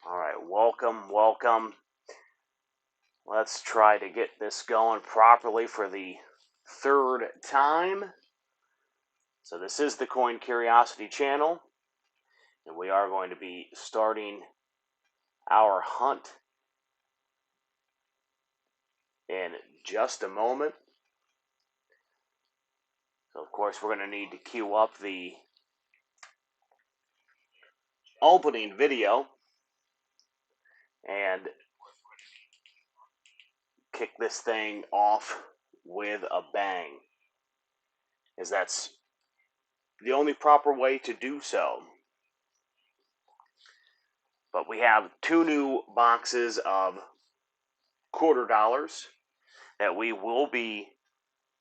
All right, welcome. Let's try to get this going properly for the third time. So this is the Coin Curiosity channel, and we are going to be starting our hunt in just a moment. So of course we're going to need to queue up the opening video and kick this thing off with a bang, as that's the only proper way to do so. But we have two new boxes of $quarter that we will be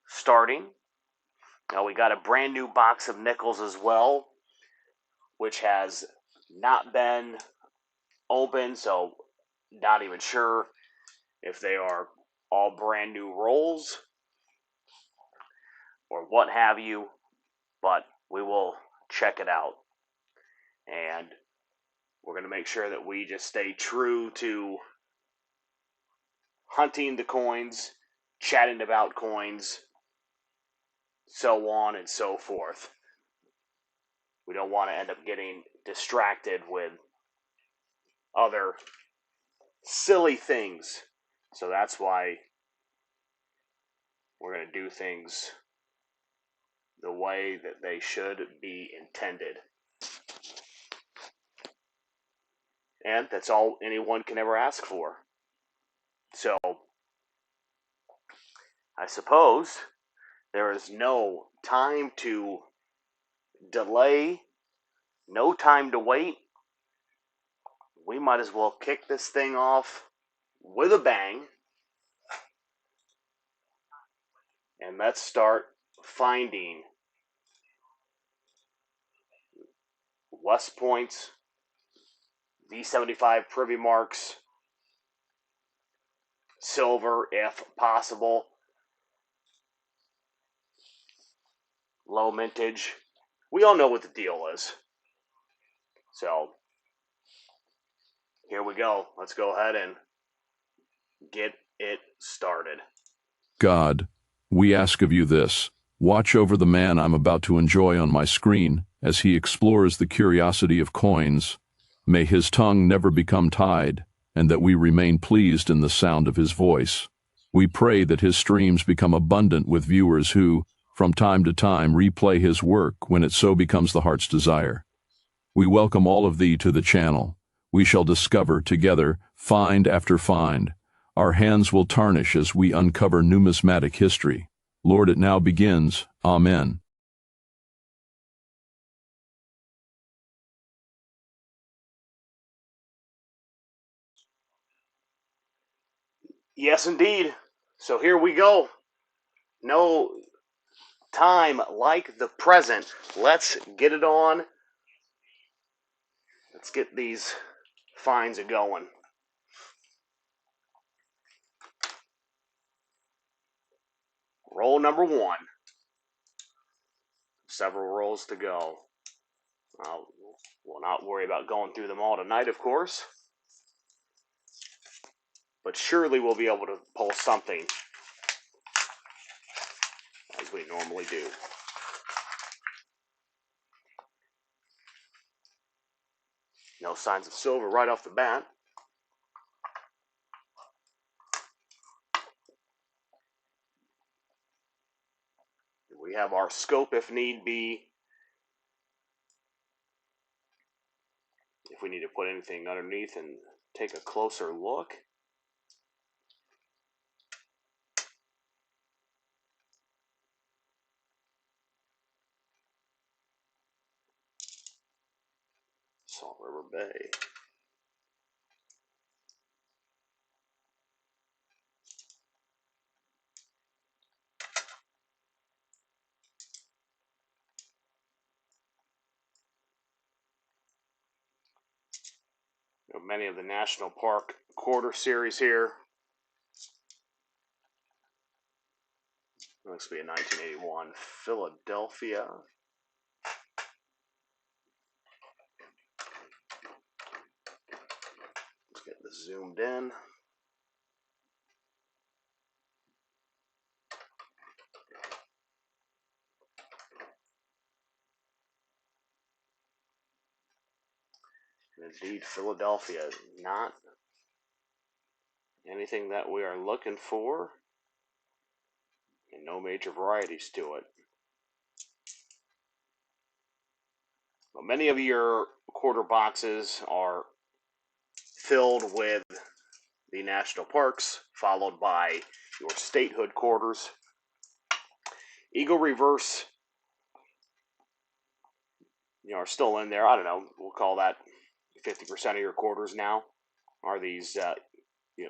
starting. Now we got a brand new box of nickels as well, which has not been opened, so not even sure if they are all brand new rolls or what have you, but we will check it out. And we're going to make sure that we just stay true to hunting the coins, chatting about coins, so on and so forth. We don't want to end up getting distracted with other silly things. So that's why we're going to do things the way that they should be intended. And that's all anyone can ever ask for. So I suppose there is no time to delay, no time to wait. We might as well kick this thing off with a bang. And let's start finding West Points, V75 Privy Marks, silver if possible, low mintage. We all know what the deal is. So here we go. Let's go ahead and get it started. God, we ask of you this. Watch over the man I'm about to enjoy on my screen as he explores the curiosity of coins. May his tongue never become tied, and that we remain pleased in the sound of his voice. We pray that his streams become abundant with viewers who, from time to time, replay his work when it so becomes the heart's desire. We welcome all of thee to the channel. We shall discover together find after find. Our hands will tarnish as we uncover numismatic history. Lord, it now begins. Amen. Yes, indeed. So here we go. No time like the present. Let's get it on. Let's get these finds going. Roll number one. Several rolls to go. We'll not worry about going through them all tonight, of course. But surely we'll be able to pull something, as we normally do. No signs of silver right off the bat. We have our scope if need be. If we need to put anything underneath and take a closer look. Salt River Bay. Many of the National Park quarter series here. Looks to be a 1981 Philadelphia. this zoomed in. Indeed, Philadelphia, not anything that we are looking for, and no major varieties to it. Well, many of your quarter boxes are filled with the national parks, followed by your statehood quarters. Eagle Reverse, are still in there. I don't know. We'll call that 50% of your quarters now are these,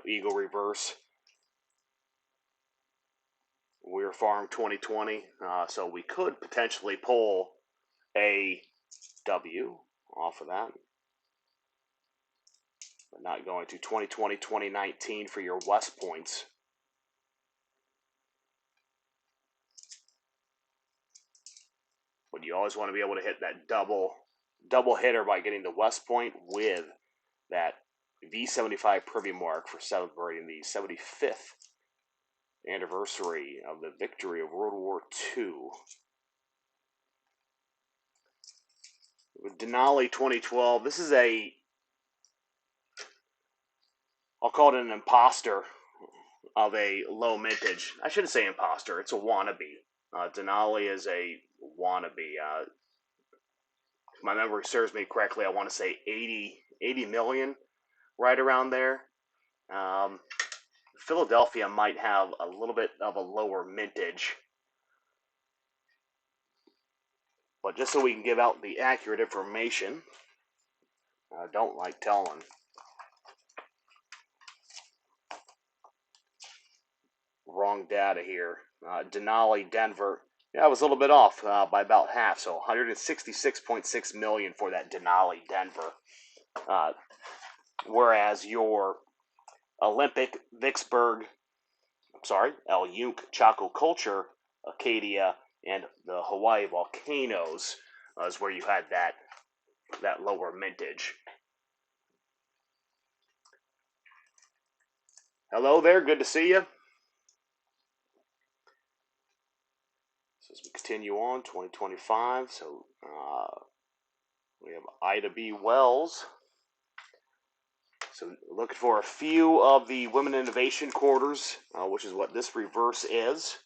Eagle Reverse. We're Farm 2020, so we could potentially pull a W off of that, but not going to 2020, 2019 for your West Points. But you always want to be able to hit that double hitter by getting the West Point with that V75 Privy Mark for celebrating the 75th anniversary of the victory of World War II. With Denali 2012, this is I'll call it an imposter of a low mintage. I shouldn't say imposter, it's a wannabe. Denali is a wannabe. If my memory serves me correctly, I want to say 80 million, right around there. Philadelphia might have a little bit of a lower mintage. But just so we can give out the accurate information, I don't like telling. Wrong data here. Denali, Denver. Yeah, I was a little bit off by about half, so 166.6 million for that Denali, Denver. Whereas your Olympic, Vicksburg, El Yunk, Chaco Culture, Acadia, and the Hawaii volcanoes is where you had that lower mintage. Hello there, good to see you. So as we continue on, 2025, so we have Ida B. Wells. So looking for a few of the Women Innovation quarters, which is what this reverse is,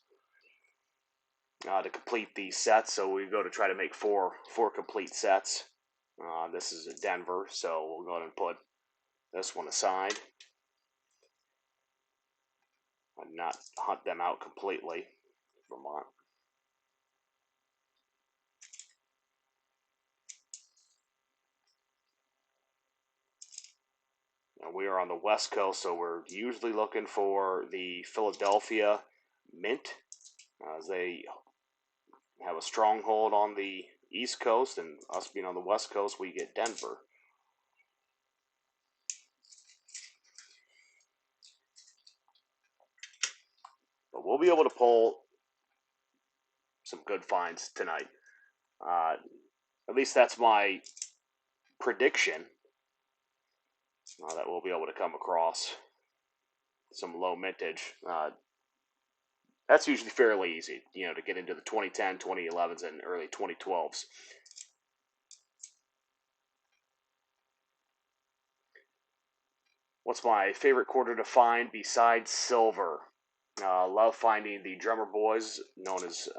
to complete these sets. So we go to try to make four complete sets. This is a Denver, so we'll go ahead and put this one aside. And not hunt them out completely. Vermont. Now we are on the West Coast, so we're usually looking for the Philadelphia Mint, as they have a stronghold on the East Coast, and us being on the West Coast, we get Denver. But we'll be able to pull some good finds tonight. At least that's my prediction, that we'll be able to come across some low mintage. That's usually fairly easy, to get into the 2010, 2011s, and early 2012s. What's my favorite quarter to find besides silver? Love finding the Drummer Boys, known as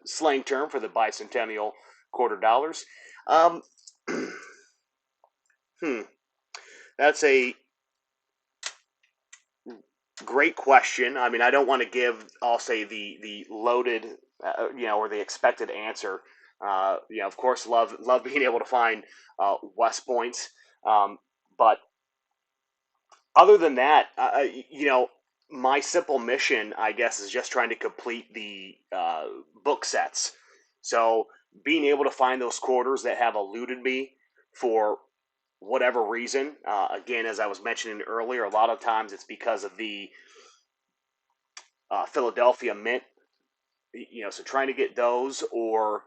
slang term for the bicentennial quarter dollars. That's a great question. I mean, I don't want to give, I'll say, the loaded, or the expected answer. Of course, love being able to find West Points. But other than that, my simple mission, I guess, is just trying to complete the book sets. So being able to find those quarters that have eluded me for whatever reason, again, as I was mentioning earlier, a lot of times it's because of the Philadelphia Mint, so trying to get those, or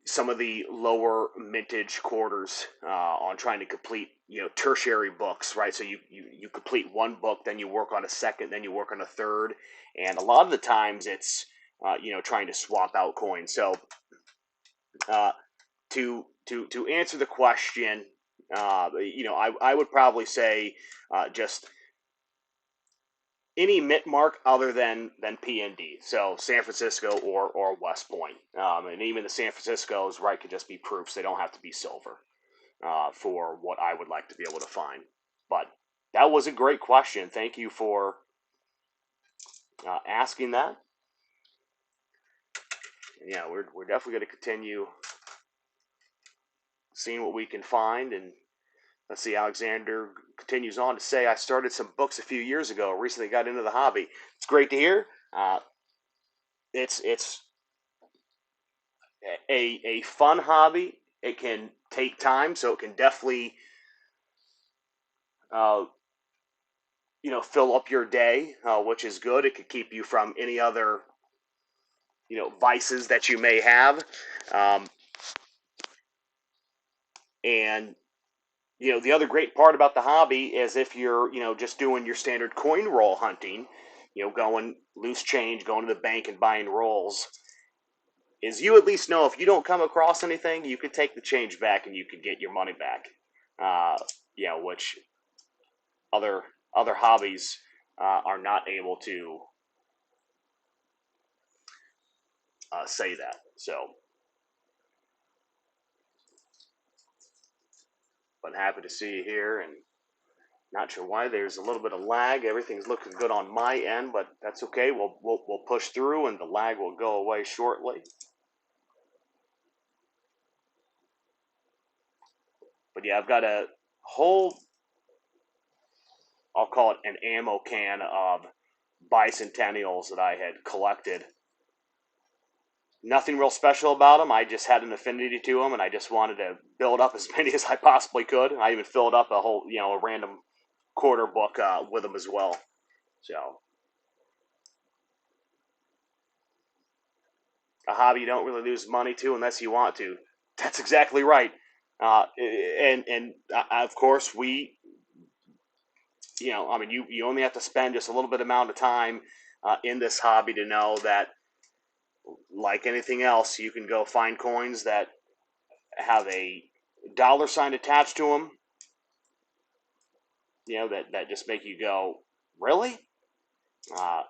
some of the lower mintage quarters on trying to complete tertiary books, right? So you complete one book, then you work on a second, then you work on a third, and a lot of the times it's trying to swap out coins. So uh, to answer the question, I would probably say just any mint mark other than PND, so San Francisco or West Point, and even the San Franciscos, right, could just be proofs. They don't have to be silver for what I would like to be able to find. But that was a great question. Thank you for asking that. And yeah, we're definitely going to continue seeing what we can find. And let's see, Alexander continues on to say, I started some books a few years ago. Recently got into the hobby. It's great to hear. It's a fun hobby. It can take time, so it can definitely uh, fill up your day, which is good. It could keep you from any other vices that you may have, um, and the other great part about the hobby is if you're just doing your standard coin roll hunting, going loose change, going to the bank and buying rolls, is you at least know if you don't come across anything, you could take the change back and you could get your money back. Uh, which other hobbies are not able to say that. So, but happy to see you here, and not sure why there's a little bit of lag. Everything's looking good on my end, but that's okay. We'll push through, and the lag will go away shortly. But yeah, I've got a whole, I'll call it an ammo can of bicentennials that I had collected. Nothing real special about them. I just had an affinity to them, and I just wanted to build up as many as I possibly could. I even filled up a whole, a random quarter book with them as well. So, a hobby you don't really lose money to unless you want to. That's exactly right. And of course we, I mean, you only have to spend just a little bit amount of time in this hobby to know that, like anything else, you can go find coins that have a dollar sign attached to them, that just make you go, really? Uh,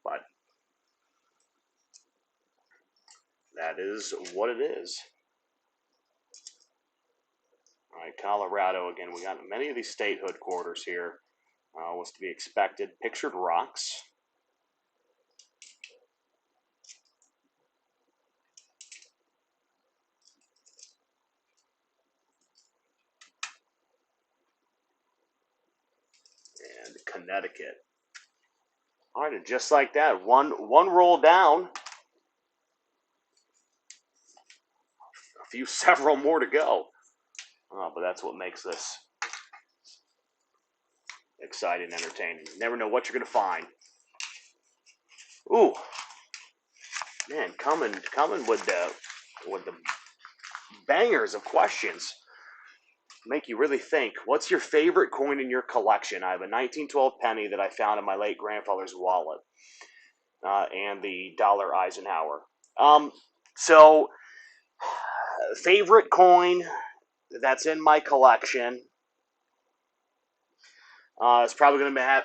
but that is what it is. All right, Colorado again. We got many of these statehood quarters here. Was to be expected. Pictured rocks. And Connecticut. All right, and just like that, one roll down, a few several more to go. But that's what makes this exciting, entertaining. You never know what you're gonna find. Ooh, man, coming with the bangers of questions. Make you really think. What's your favorite coin in your collection? I have a 1912 penny that I found in my late grandfather's wallet, and the dollar Eisenhower. So favorite coin that's in my collection it's probably going to have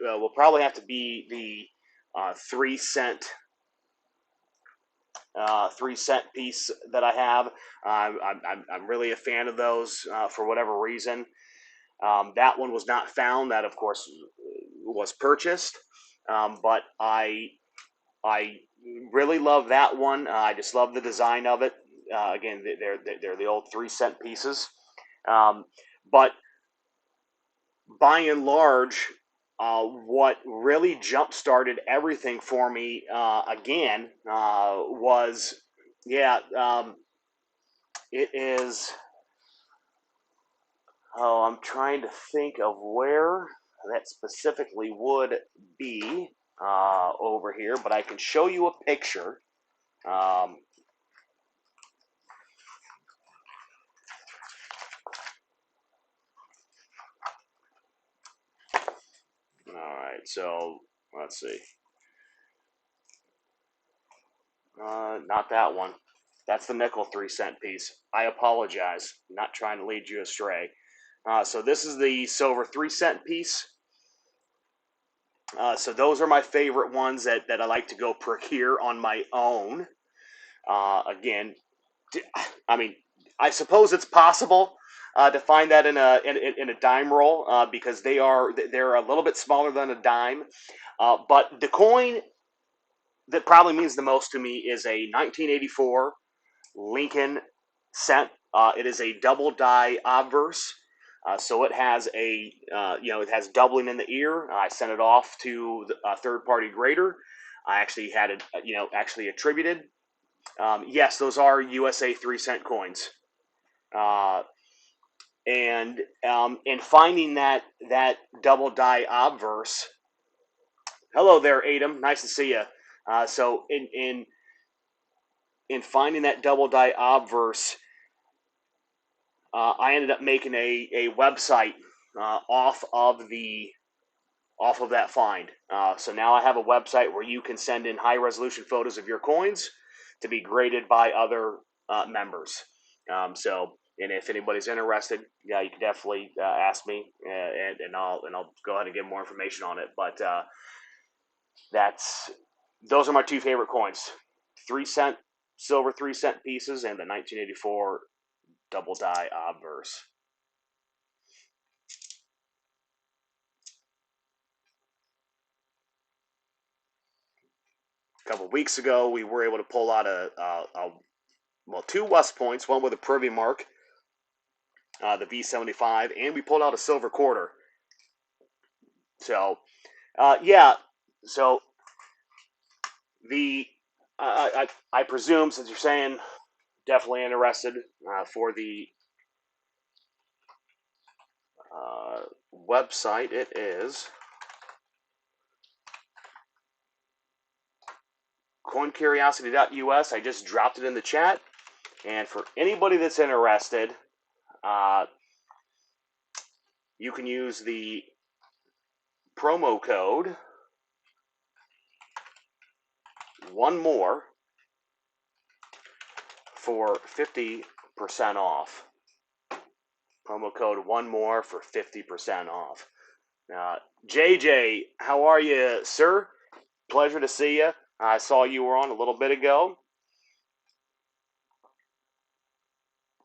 will probably have to be the 3 cent 3 cent piece that I have. I'm really a fan of those for whatever reason. That one was not found. That of course was purchased, but I really love that one. I just love the design of it. Again, they're the old 3 cent pieces. Um, but by and large, what really jump started everything for me again was, yeah, it is. Oh, I'm trying to think of where that specifically would be over here, but I can show you a picture Um, all right, so let's see. Not that one. That's the nickel 3 cent piece. I apologize. I'm not trying to lead you astray. So this is the silver 3 cent piece. So those are my favorite ones that I like to go procure on my own. Again, I mean, I suppose it's possible to find that in a dime roll because they're a little bit smaller than a dime. But the coin that probably means the most to me is a 1984 Lincoln cent. It is a double die obverse. So it has it has doubling in the ear. I sent it off to a third party grader. I actually had it, actually attributed. Yes, those are USA 3 cent coins. Uh, and in finding that double die obverse, hello there, Adam. Nice to see you. So in finding that double die obverse, I ended up making a website off of that find. So now I have a website where you can send in high resolution photos of your coins to be graded by other members. And if anybody's interested, yeah, you can definitely ask me, and I'll go ahead and get more information on it. But that's those are my two favorite coins: 3 cent silver 3 cent pieces and the 1984 double die obverse. A couple of weeks ago, we were able to pull out two West Points, one with a privy mark, the V75, and we pulled out a silver quarter. So, yeah, so the I presume, since you're saying definitely interested for the website, it is coincuriosity.us. I just dropped it in the chat, and for anybody that's interested, you can use the promo code one more for 50% off. Promo code one more for 50% off. JJ, how are you, sir? Pleasure to see you. I saw you were on a little bit ago.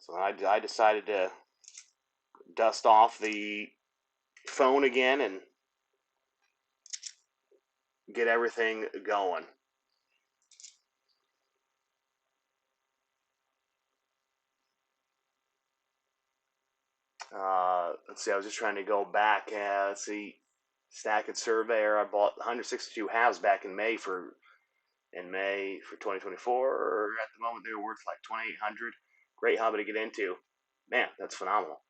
So I decided to dust off the phone again and get everything going. Let's see, I was just trying to go back. Let's see, Stack and Surveyor. I bought 162 halves back in May for 2024. At the moment, they're worth like 2,800. Great hobby to get into. Man, that's phenomenal.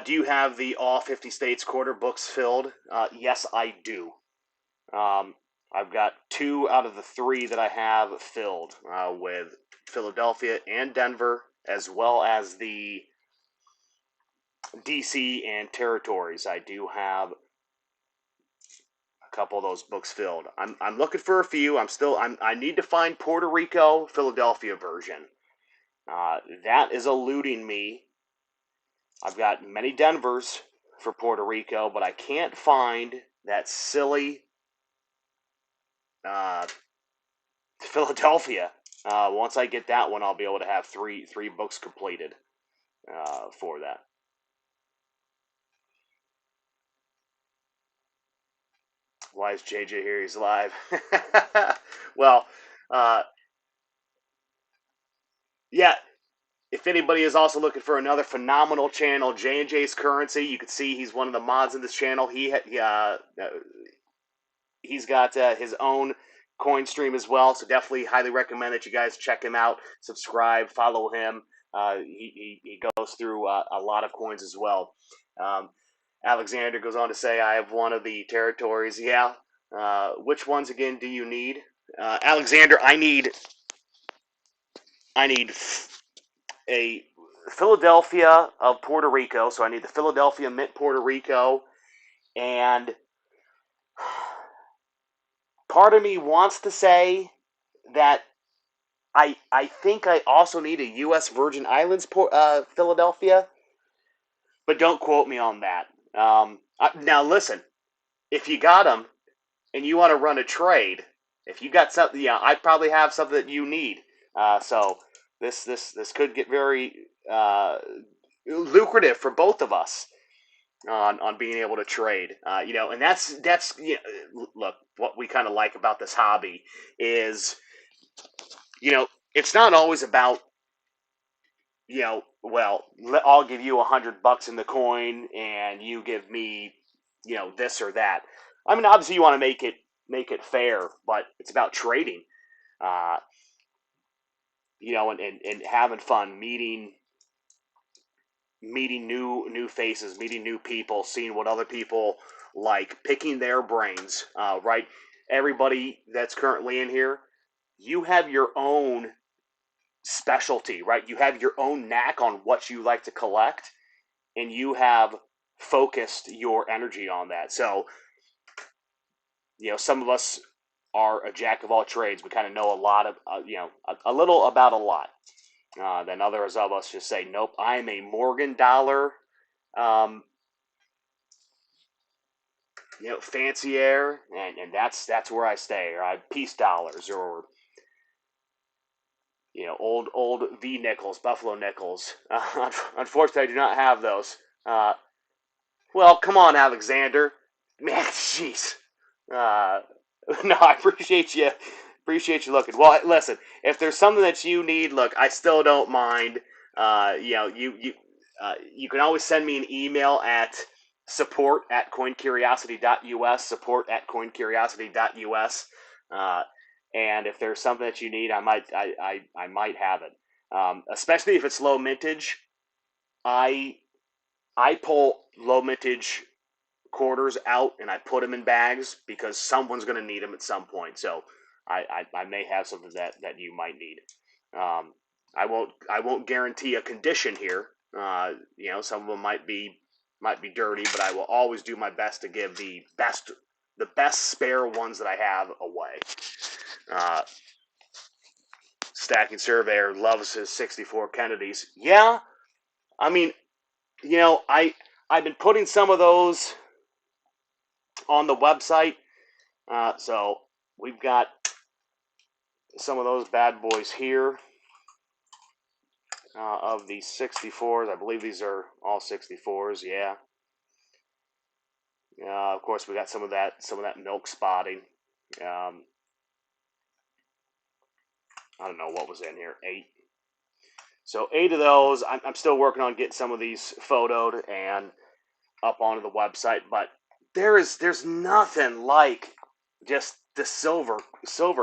Do you have the all 50 states quarter books filled? Yes, I do. I've got 2 out of the 3 that I have filled with Philadelphia and Denver, as well as the DC and territories. I do have a couple of those books filled. I'm looking for a few. I need to find Puerto Rico Philadelphia version. That is eluding me. I've got many Denvers for Puerto Rico, but I can't find that silly Philadelphia. Once I get that one, I'll be able to have three books completed for that. Why is JJ here? He's live. Well, uh, yeah. If anybody is also looking for another phenomenal channel, J&J's Currency, you can see he's one of the mods in this channel. He's got his own coin stream as well, so definitely highly recommend that you guys check him out, subscribe, follow him. He goes through a lot of coins as well. Alexander goes on to say, I have one of the territories. Yeah. Which ones again do you need? Alexander, I need I need a Philadelphia of Puerto Rico, so I need the Philadelphia Mint Puerto Rico, and part of me wants to say that I think I also need a U.S. Virgin Islands Philadelphia, but don't quote me on that. Now listen, if you got them and you want to run a trade, if you got something, yeah, I probably have something that you need. So this could get very lucrative for both of us on being able to trade. And that's look, what we kind of like about this hobby is, it's not always about, well, I'll give you $100 in the coin and you give me, this or that. I mean, obviously you want to make it fair, but it's about trading, uh, and having fun, meeting new faces, meeting new people, seeing what other people like, picking their brains. Right, everybody that's currently in here, you have your own specialty, right? You have your own knack on what you like to collect, and you have focused your energy on that. So, some of us are a jack of all trades. We kind of know a lot of, a little about a lot. Then others of us just say, nope, I'm a Morgan dollar, um, fancier, and that's where I stay. Or I peace dollars, or old V nickels, Buffalo nickels. Unfortunately, I do not have those. Well, come on, Alexander. Man, jeez. Uh, no, I appreciate you looking. Well, listen, if there's something that you need, look, I still don't mind. You can always send me an email at support@coincuriosity.us, support@coincuriosity.us. Uh, and if there's something that you need, I might have it. Especially if it's low mintage. I I pull low mintage quarters out and I put them in bags because someone's going to need them at some point. So I may have something that you might need. I won't guarantee a condition here. Some of them might be dirty, but I will always do my best to give the best spare ones that I have away. Uh, Stacking Surveyor loves his 64 Kennedys. Yeah, I mean, I've been putting some of those on the website. So we've got some of those bad boys here, of the 64s. I believe these are all 64s. Yeah. Of course, we got some of that milk spotting. Um, I don't know what was in here. 8. So 8 of those. I'm still working on getting some of these photoed and up onto the website, but there's nothing like just the silver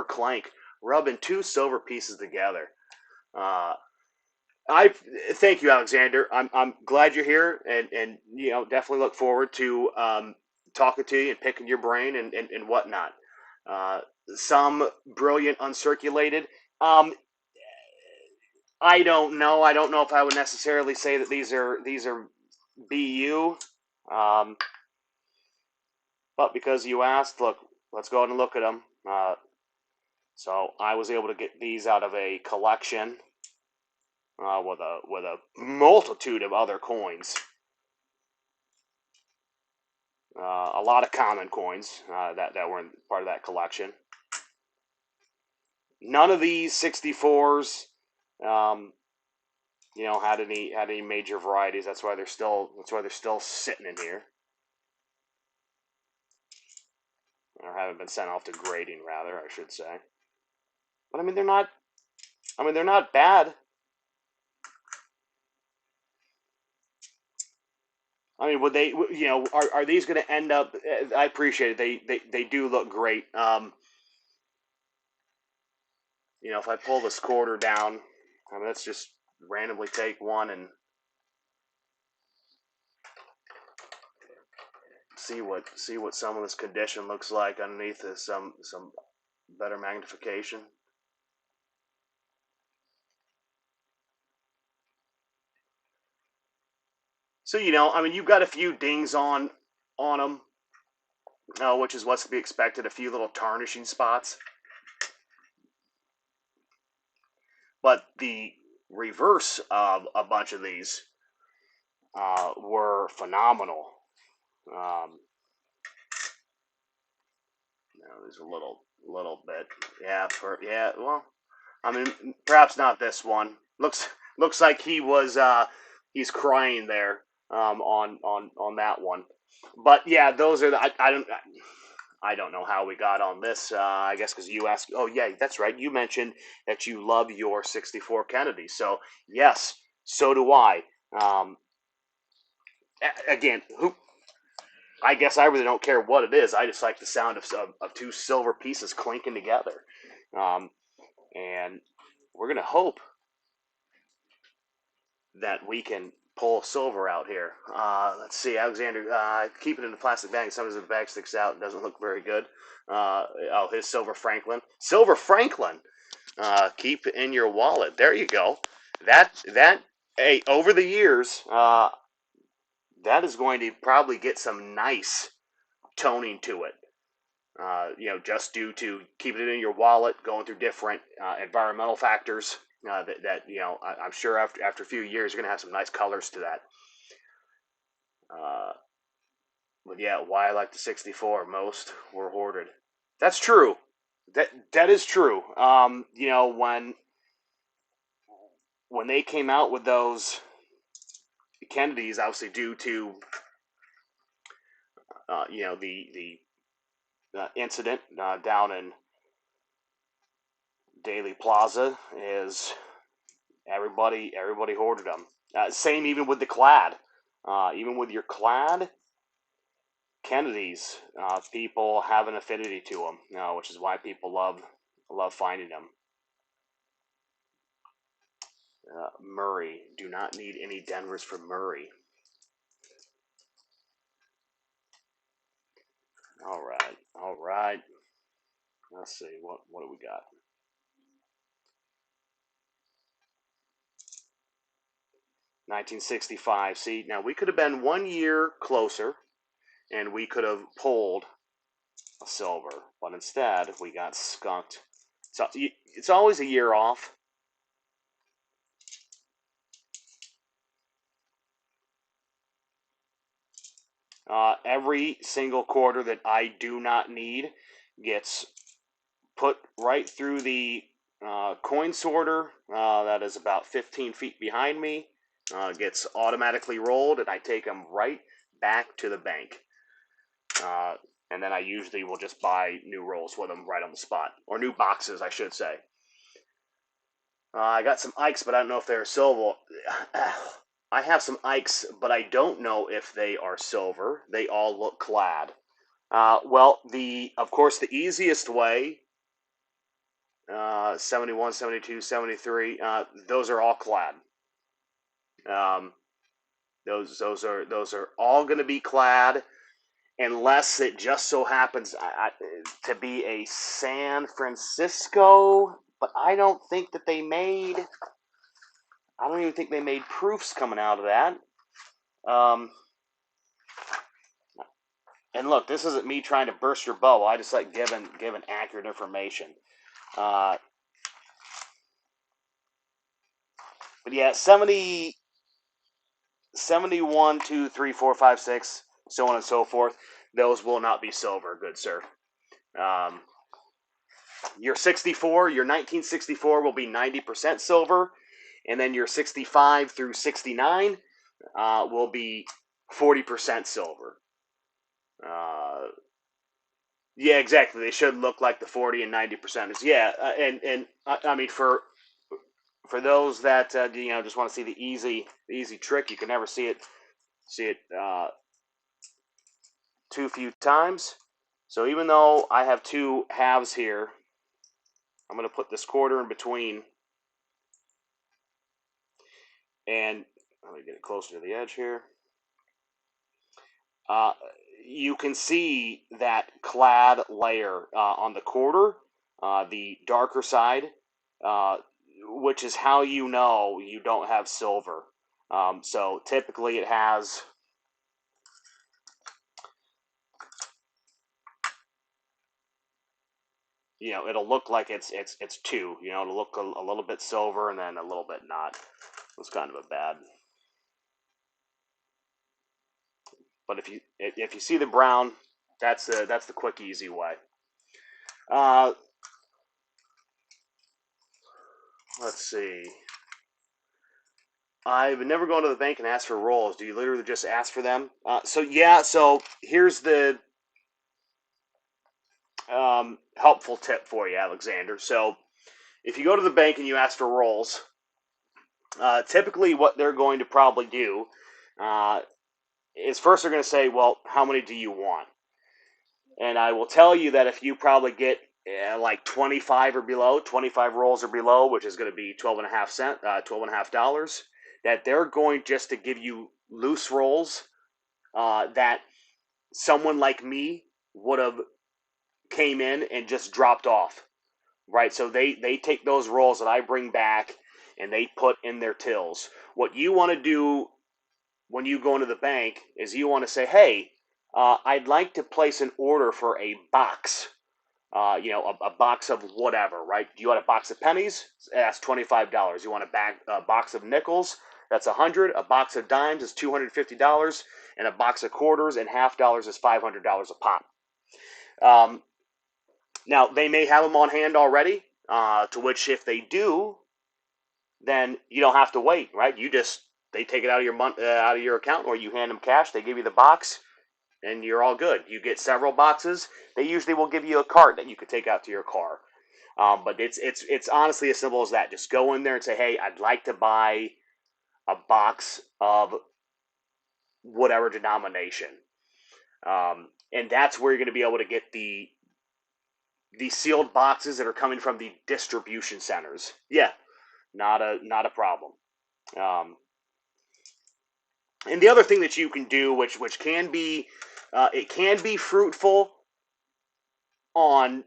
clank, rubbing 2 silver pieces together. Uh, I thank you, Alexander. I'm glad you're here, and definitely look forward to talking to you and picking your brain and whatnot. Uh, some brilliant uncirculated. Um, I don't know. I don't know if I would necessarily say that these are BU. Um, but because you asked, look, let's go ahead and look at them. So I was able to get these out of a collection, with a multitude of other coins. A lot of common coins that were part of that collection. None of these 64s, had any major varieties. That's why they're still sitting in here, or haven't been sent off to grading, rather, I should say. But I mean, they're not. I mean, they're not bad. I mean, would they? Are these going to end up? I appreciate it. They do look great. If I pull this quarter down, I mean, let's just randomly take one and see what some of this condition looks like underneath this, some better magnification. So I mean, you've got a few dings on them, which is what's to be expected. A few little tarnishing spots, but the reverse of a bunch of these were phenomenal. Um, there's a little bit, yeah. Well, I mean, perhaps not this one. Looks like he's crying there on that one. But yeah, those are the I don't know how we got on this. I guess because you asked. Oh yeah, that's right. You mentioned that you love your 64 Kennedy. So yes, so do I. Um, Again, who I guess I really don't care what it is. I just like the sound of two silver pieces clinking together. Um, and we're gonna hope that we can pull silver out here. Let's see, Alexander, keep it in the plastic bag. Sometimes the bag sticks out and doesn't look very good. His Silver Franklin. Silver Franklin. Keep in your wallet. There you go. That. Hey, over the years, that is going to probably get some nice toning to it. Just due to keeping it in your wallet, going through different environmental factors. I'm sure after a few years, you're gonna have some nice colors to that. Uh, but yeah, why I like the 64 most were hoarded. That's true. That is true. When they came out with those Kennedys, obviously due to the incident down in Daily Plaza, is everybody hoarded them. Same even with the clad. Even with your clad Kennedys, people have an affinity to them, which is why people love finding them. Murray, do not need any Denvers for Murray. All right. Let's see what do we got. 1965. See, now we could have been 1 year closer, and we could have pulled a silver, but instead we got skunked. So it's always a year off. Every single quarter that I do not need gets put right through the coin sorter that is about 15 feet behind me. Gets automatically rolled, and I take them right back to the bank. And then I usually will just buy new rolls with them right on the spot, or new boxes, I should say. I got some Ikes, but I don't know if they're silver. I have some Ikes, but I don't know if they are silver. They all look clad. Well, of course, the easiest way, 71, 72, 73, those are all clad. Um, those are all going to be clad, unless it just so happens to be a San Francisco. But I don't think that they made. I don't even think they made proofs coming out of that. And look, this isn't me trying to burst your bubble. I just like giving accurate information. But yeah, 70, 71, 2, 3, 4, 5, 6, so on and so forth. Those will not be silver, good sir. Your 64, your 1964 will be 90% silver, and then your 65 through 69 will be 40% silver. Yeah, exactly. They should look like the 40 and 90%. Yeah, and I mean for those that just want to see the easy trick, you can never see it too few times. So even though I have two halves here, I'm going to put this quarter in between, and let me get it closer to the edge here. Uh, you can see that clad layer on the quarter, the darker side, which is how you know you don't have silver. So typically it has, it'll look like it's two. It'll look a little bit silver and then a little bit not. It's kind of a bad. But if you see the brown, that's the quick easy way. Uh, let's see. I've never gone to the bank and asked for rolls. Do you literally just ask for them? So here's the helpful tip for you, Alexander. So if you go to the bank and you ask for rolls, typically what they're going to probably do uh, is first they're going to say, well, how many do you want? And I will tell you that if you probably get like 25 or below, 25 rolls or below, which is going to be 12 and a half cent, $12.50, that they're going just to give you loose rolls that someone like me would have came in and just dropped off, right? So they take those rolls that I bring back and they put in their tills. What you want to do when you go into the bank is you want to say, hey, I'd like to place an order for a box. A box of whatever, right? You want a box of pennies? That's $25. You want a box of nickels? That's $100. A box of dimes is $250, and a box of quarters and half dollars is $500 a pop. Now they may have them on hand already. To which, if they do, then you don't have to wait, right? They take it out of your account, or you hand them cash. They give you the box, and you're all good. You get several boxes. They usually will give you a cart that you could take out to your car. But it's honestly as simple as that. Just go in there and say, hey, I'd like to buy a box of whatever denomination, and that's where you're going to be able to get the sealed boxes that are coming from the distribution centers. Yeah, not a problem. Um, and the other thing that you can do, which can be it can be fruitful on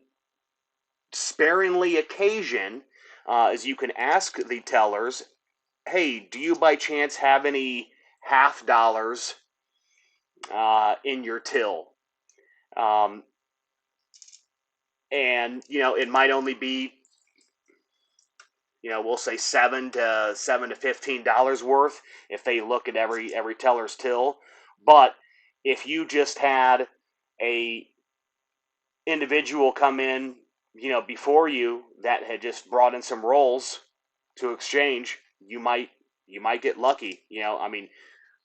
sparingly occasion, is you can ask the tellers, hey, do you by chance have any half dollars in your till? Um, and it might only be, we'll say seven to $15 worth if they look at every teller's till. But if you just had a individual come in, before you that had just brought in some rolls to exchange, you might get lucky. I mean,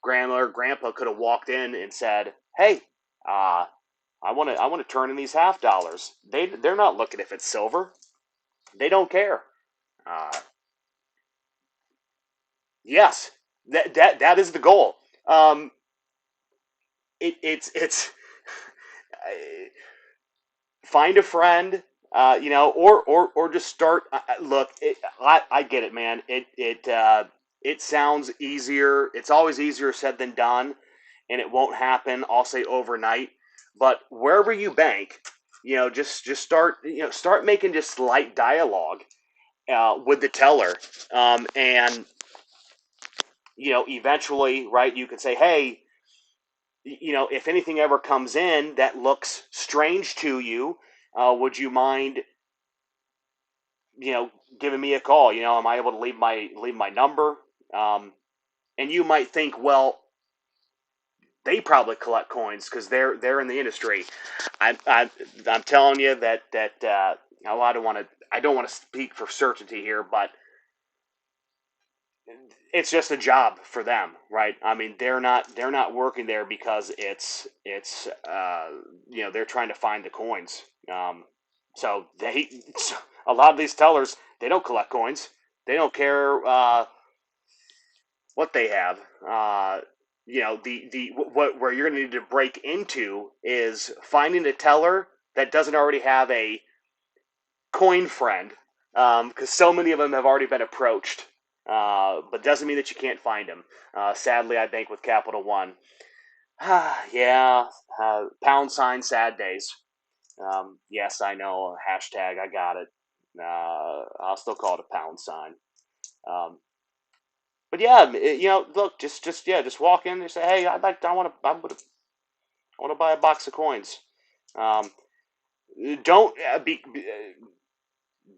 grandma or grandpa could have walked in and said, "Hey, I want to turn in these half dollars." They're not looking if it's silver. They don't care. Uh, yes, that is the goal. Um, it's find a friend, or just start. Look, I get it, man. It sounds easier. It's always easier said than done, and it won't happen. I'll say overnight, but wherever you bank, just start making just slight dialogue with the teller, and eventually, right? You can say, hey, if anything ever comes in that looks strange to you, would you mind, you know, giving me a call? Am I able to leave my number? Um, and you might think, well, they probably collect coins because they're in the industry. I'm telling you that I don't want to speak for certainty here, but it's just a job for them, right? I mean, they're not working there because they're trying to find the coins. So a lot of these tellers, they don't collect coins. They don't care what they have. The what where you're going to need to break into is finding a teller that doesn't already have a coin friend, because so many of them have already been approached. But doesn't mean that you can't find them. Sadly, I bank with Capital One. Yeah, pound sign sad days. Yes, I know. Hashtag I got it. I'll still call it a pound sign. Um, but yeah, look, just walk in and say, hey, I want to buy a box of coins. Um, don't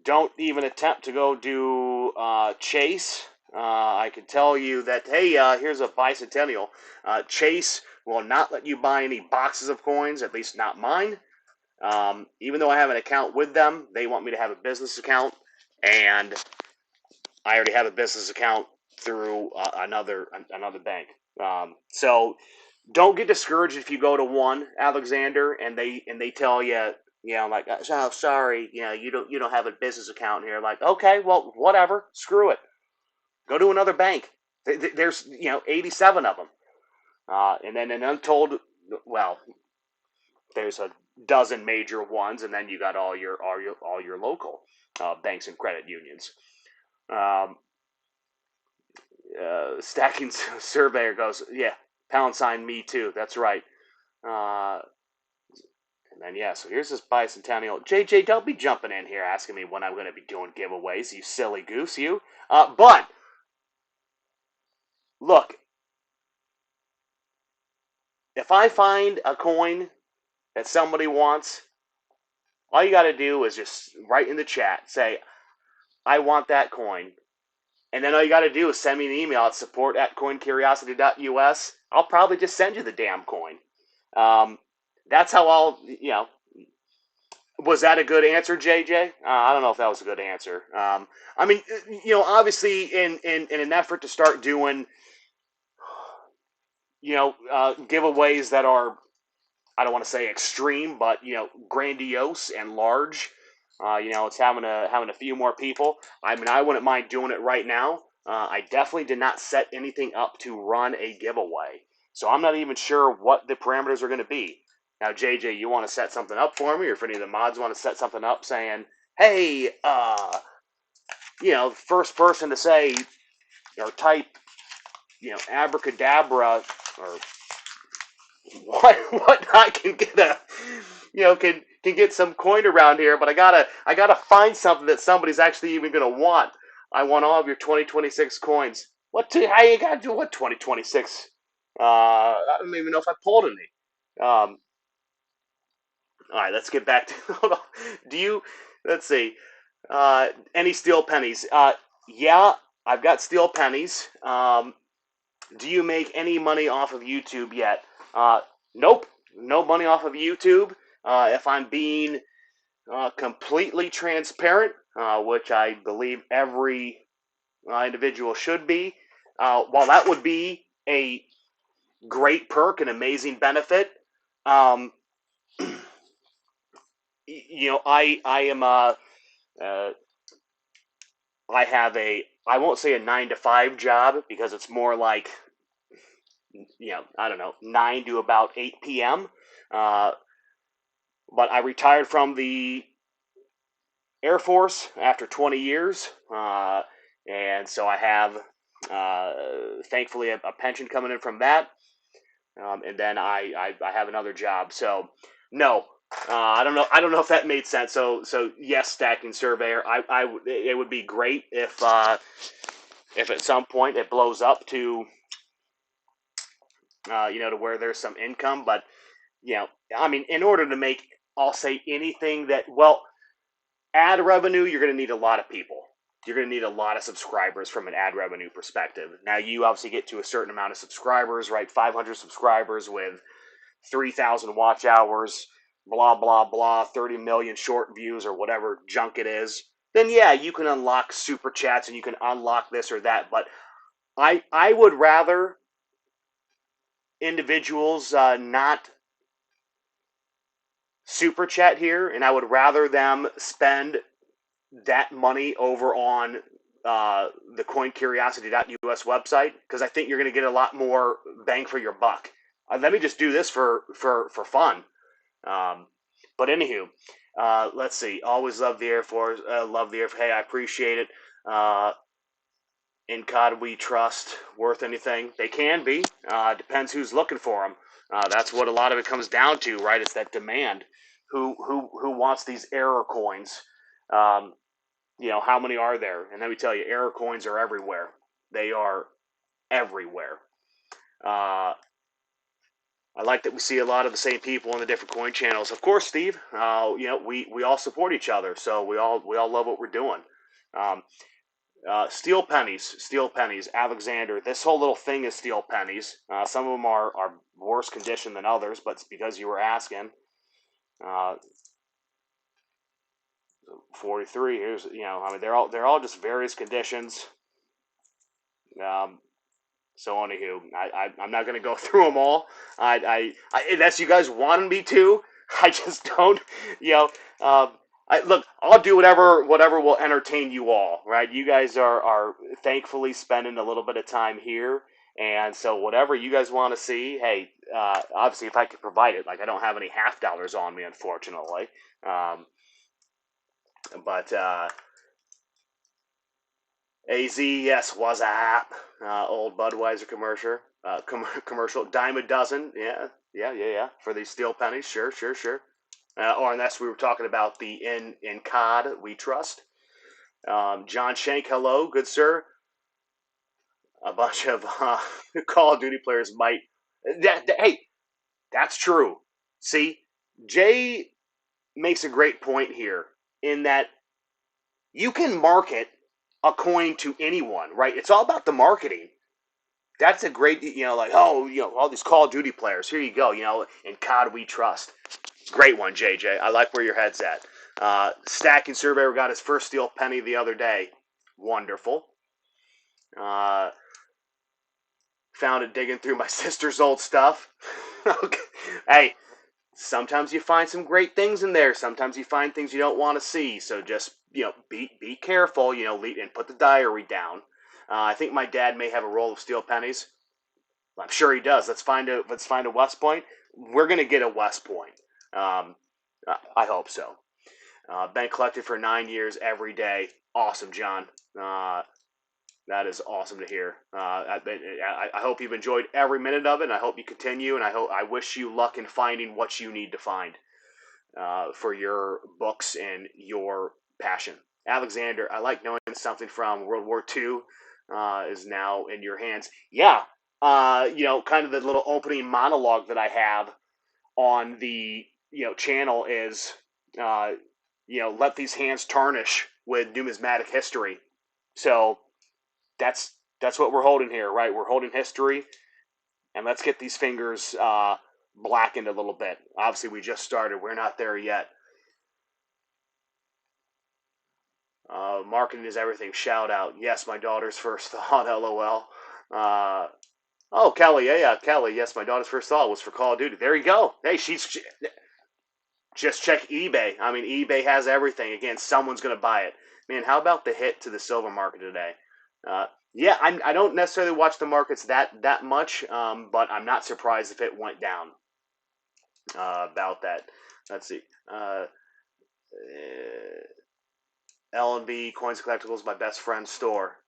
don't even attempt to go do Chase. I can tell you that, hey, here's a bicentennial. Chase will not let you buy any boxes of coins, at least not mine. Even though I have an account with them, they want me to have a business account, and I already have a business account through another bank. So don't get discouraged if you go to one, Alexander, and they tell you, like, oh, sorry, you don't have a business account here. Like, okay, well, whatever, screw it, go to another bank. There's 87 of them, and then an untold, well, there's a dozen major ones, and then you got all your local banks and credit unions. Um, Stacking Surveyor goes, yeah, pound sign me too. That's right. Uh, and then yeah, so here's this bicentennial. JJ, don't be jumping in here asking me when I'm going to be doing giveaways. You silly goose, you. But look, if I find a coin that somebody wants, all you got to do is just write in the chat, say I want that coin, and then all you got to do is send me an email at support@coincuriosity.us. I'll probably just send you the damn coin. That's how I'll. Was that a good answer, JJ? I don't know if that was a good answer. I mean, obviously, in an effort to start doing, giveaways that are, I don't want to say extreme, but grandiose and large. It's having a few more people. I mean, I wouldn't mind doing it right now. I definitely did not set anything up to run a giveaway, so I'm not even sure what the parameters are going to be. Now, JJ, you want to set something up for me, or if any of the mods want to set something up saying, "Hey, first person to say or type, abracadabra or whatnot can get can get some coin around here, but I gotta find something that somebody's actually even gonna want. I want all of your 2026 coins. How you gotta do what 2026? I don't even know if I pulled any. All right, let's get back to. Hold on. Do you? Let's see. Any steel pennies? Yeah, I've got steel pennies. Do you make any money off of YouTube yet? Nope, no money off of YouTube. If I'm being completely transparent, which I believe every individual should be, while that would be a great perk and amazing benefit, um, I am uh, I have I won't say a 9 to 5 job because it's more like I don't know, 9 to about 8 p.m. Uh, but I retired from the Air Force after 20 years, and so I have, thankfully, a pension coming in from that, and then I have another job. So no, I don't know. I don't know if that made sense. So yes, Stacking Surveyor. It would be great if at some point it blows up to to where there's some income, but I mean, in order to make, I'll say anything that, well, ad revenue, you're going to need a lot of people. You're going to need a lot of subscribers from an ad revenue perspective. Now, you obviously get to a certain amount of subscribers, right? 500 subscribers with 3,000 watch hours, blah, blah, blah, 30 million short views or whatever junk it is. Then, yeah, you can unlock super chats and you can unlock this or that. But I would rather individuals not super chat here, and I would rather them spend that money over on the coincuriosity.us website because I think you're going to get a lot more bang for your buck. Let me just do this for fun. But anywho, let's see. Always love the Air Force. Love the Air Force. Hey, I appreciate it. In COD we trust. Worth anything? They can be. Depends who's looking for them. That's what a lot of it comes down to, right? It's that demand. Who wants these error coins? How many are there? And let me tell you, error coins are everywhere. They are. everywhere. Uh, I like that we see a lot of the same people in the different coin channels. Of course, Steve. We all support each other, so we all love what we're doing. Um, steel pennies, steel pennies. Alexander, this whole little thing is steel pennies. Some of them are worse condition than others, but it's because you were asking. Uh, 43. Here's I mean they're all just various conditions. Um, So anywho, I'm not going to go through them all. Unless you guys wanted me to. I just don't. You know, look. I'll do whatever will entertain you all. Right? You guys are thankfully spending a little bit of time here, and so whatever you guys want to see. Hey, obviously, if I could provide it, like I don't have any half dollars on me, unfortunately. Um, but AZ, yes, was a app. Old Budweiser commercial. Dime a dozen. Yeah. For these steel pennies, sure. Or unless we were talking about the in COD we trust. John Shank, hello, good sir. A bunch of Call of Duty players might. Hey, that's true. See, Jay makes a great point here in that you can market a coin to anyone, right? It's all about the marketing. That's a great, like, oh, all these Call of Duty players. Here you go, in COD we trust. Great one, JJ. I like where your head's at. Stacking Surveyor got his first steel penny the other day. Wonderful. Uh, Found it digging through my sister's old stuff. Okay. Hey, sometimes you find some great things in there. Sometimes you find things you don't want to see. So just be careful. And put the diary down. I think my dad may have a roll of steel pennies. I'm sure he does. Let's find a West Point. We're gonna get a West Point. Um, I hope so. Been collected for 9 years every day. Awesome, John. Uh, that is awesome to hear. I hope you've enjoyed every minute of it, and I hope you continue. And I wish you luck in finding what you need to find for your books and your passion. Alexander, I like knowing something from World War II is now in your hands. Yeah, kind of the little opening monologue that I have on the channel is, uh, let these hands tarnish with numismatic history. So that's what we're holding here, right? We're holding history, and let's get these fingers blackened a little bit. Obviously, we just started. We're not there yet. Marketing is everything. Shout out. Yes, my daughter's first thought. LOL. Oh, Kelly. Yeah, Kelly. Yes, my daughter's first thought was for Call of Duty. There you go. Hey, just check eBay. I mean, eBay has everything. Again, someone's going to buy it. Man, how about the hit to the silver market today? Yeah, I don't necessarily watch the markets that much, but I'm not surprised if it went down about that. Let's see. L&B Coins and Collectibles, my best friend's store.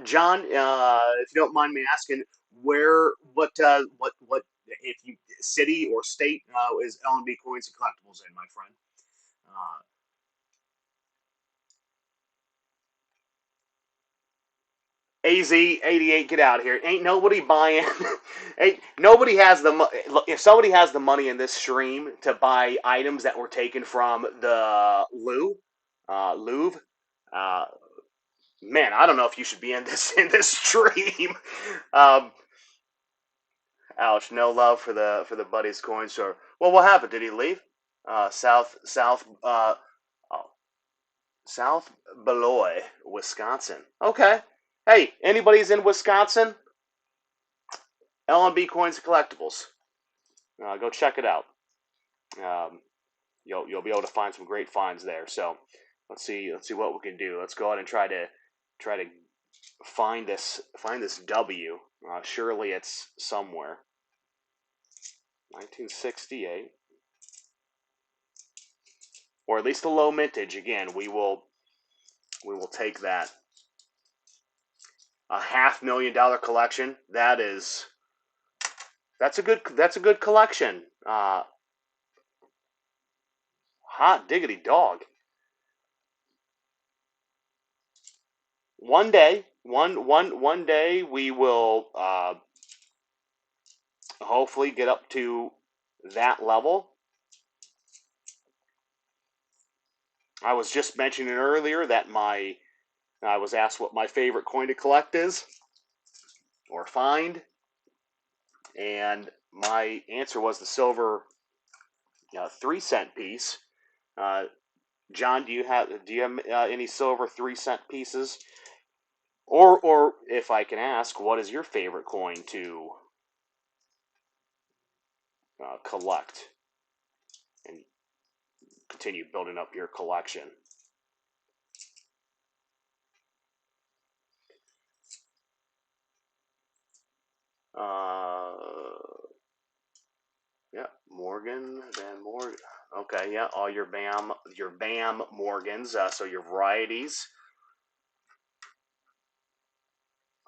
John, if you don't mind me asking, what if you city or state is L&B Coins and Collectibles in, my friend? Uh, AZ88, get out of here. Ain't nobody buying. Ain't nobody has the look. If somebody has the money in this stream to buy items that were taken from the Louvre, uh, man, I don't know if you should be in this stream. Um, Ouch, no love for the buddy's coin store. Well, what happened? Did he leave? Oh, South Beloit, Wisconsin. Okay. Hey, anybody's in Wisconsin? LMB Coins and Collectibles. Go check it out. Um, you'll be able to find some great finds there. So let's see what we can do. Let's go ahead and try to find this W. Surely it's somewhere. 1968, or at least a low mintage. Again, we will take that. A $500,000 collection. That's a good collection. Hot diggity dog. One day one day we will hopefully get up to that level. I was just mentioning earlier that I was asked what my favorite coin to collect is or find, and my answer was the silver 3-cent piece. Uh, John, do you have any silver 3-cent pieces? Or if I can ask, what is your favorite coin to collect and continue building up your collection? Uh, yeah, Morgan, Van Morgan. Okay, yeah, all your BAM Morgans. So your varieties.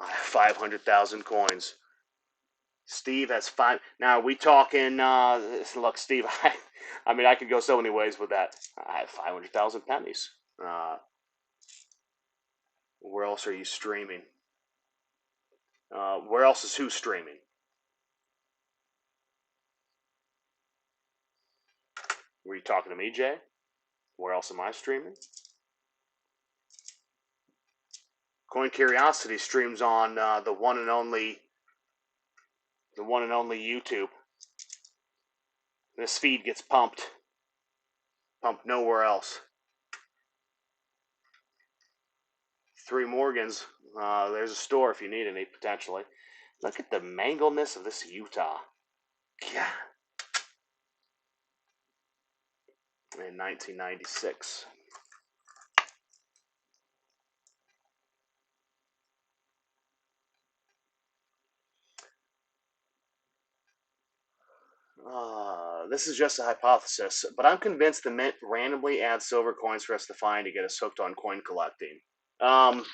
I have 500,000 coins. Steve has five. Now, are we talking? Look, Steve. I mean, I could go so many ways with that. I have 500,000 pennies. Where else are you streaming? Where else is who streaming? Were you talking to me, Jay? Where else am I streaming? Coin Curiosity streams on the one and only YouTube. This feed gets pumped nowhere else. 3 Morgans. There's a store if you need any potentially. Look at the mangleness of this Utah. Yeah. In 1996. This is just a hypothesis, but I'm convinced the Mint randomly adds silver coins for us to find to get us hooked on coin collecting. Um,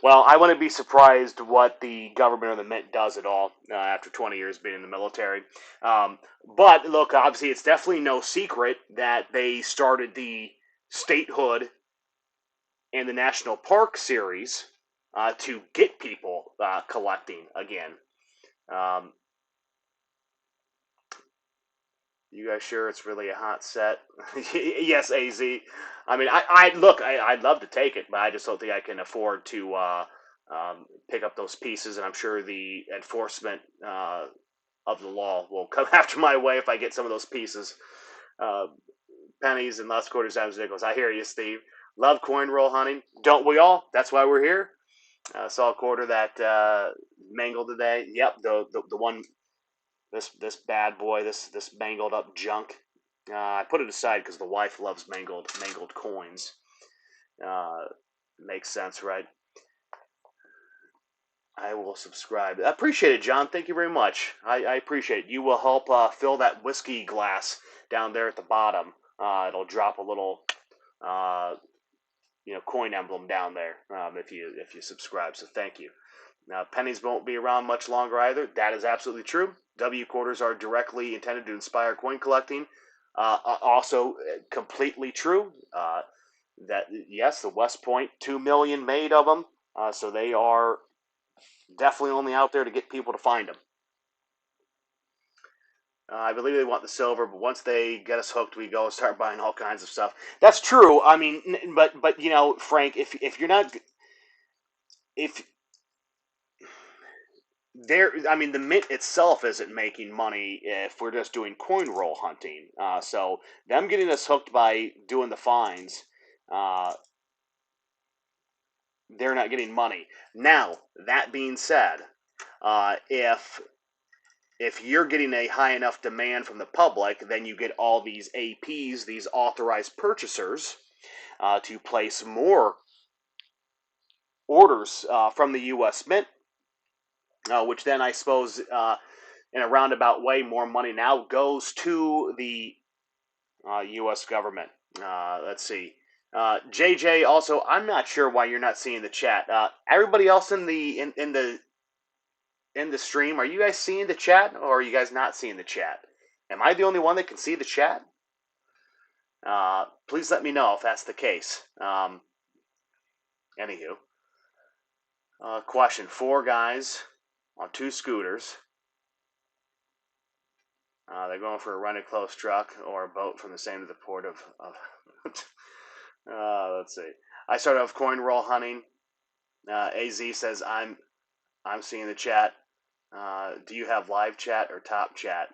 well, I wouldn't be surprised what the government or the Mint does at all after 20 years being in the military. But look, obviously, it's definitely no secret that they started the statehood and the national park series to get people collecting again. Um, You guys sure it's really a hot set? Yes, AZ. I mean, I'd love to take it, but I just don't think I can afford to pick up those pieces, and I'm sure the enforcement of the law will come after my way if I get some of those pieces. Uh, Pennies and last quarter times nickels. I hear you, Steve. Love coin roll hunting. Don't we all? That's why we're here. Saw a quarter that mangled today. Yep, the one this bad boy, this mangled up junk. I put it aside because the wife loves mangled coins. Makes sense, right? I will subscribe. I appreciate it, John. Thank you very much. I appreciate it. You will help fill that whiskey glass down there at the bottom. It'll drop a little, coin emblem down there if you subscribe. So thank you. Now, pennies won't be around much longer either. That is absolutely true. W quarters are directly intended to inspire coin collecting. Also, completely true. That yes, the West Point 2 million made of them, so they are definitely only out there to get people to find them. I believe they want the silver, but once they get us hooked, we go and start buying all kinds of stuff. That's true. I mean, but Frank, if you're not if I mean, the Mint itself isn't making money if we're just doing coin roll hunting. So them getting us hooked by doing the fines, uh, they're not getting money. Now, that being said, if you're getting a high enough demand from the public, then you get all these APs, these authorized purchasers, to place more orders from the U.S. Mint, which then I suppose in a roundabout way, more money now goes to the U.S. government. Let's see. JJ, also, I'm not sure why you're not seeing the chat. Everybody else in the stream, are you guys seeing the chat, or are you guys not seeing the chat? Am I the only one that can see the chat? Please let me know if that's the case. Anywho, question: 4 guys on 2 scooters. They're going for a rented close truck or a boat from the same to the port of. Let's see. I started off coin roll hunting. Az says I'm seeing the chat. Do you have live chat or top chat?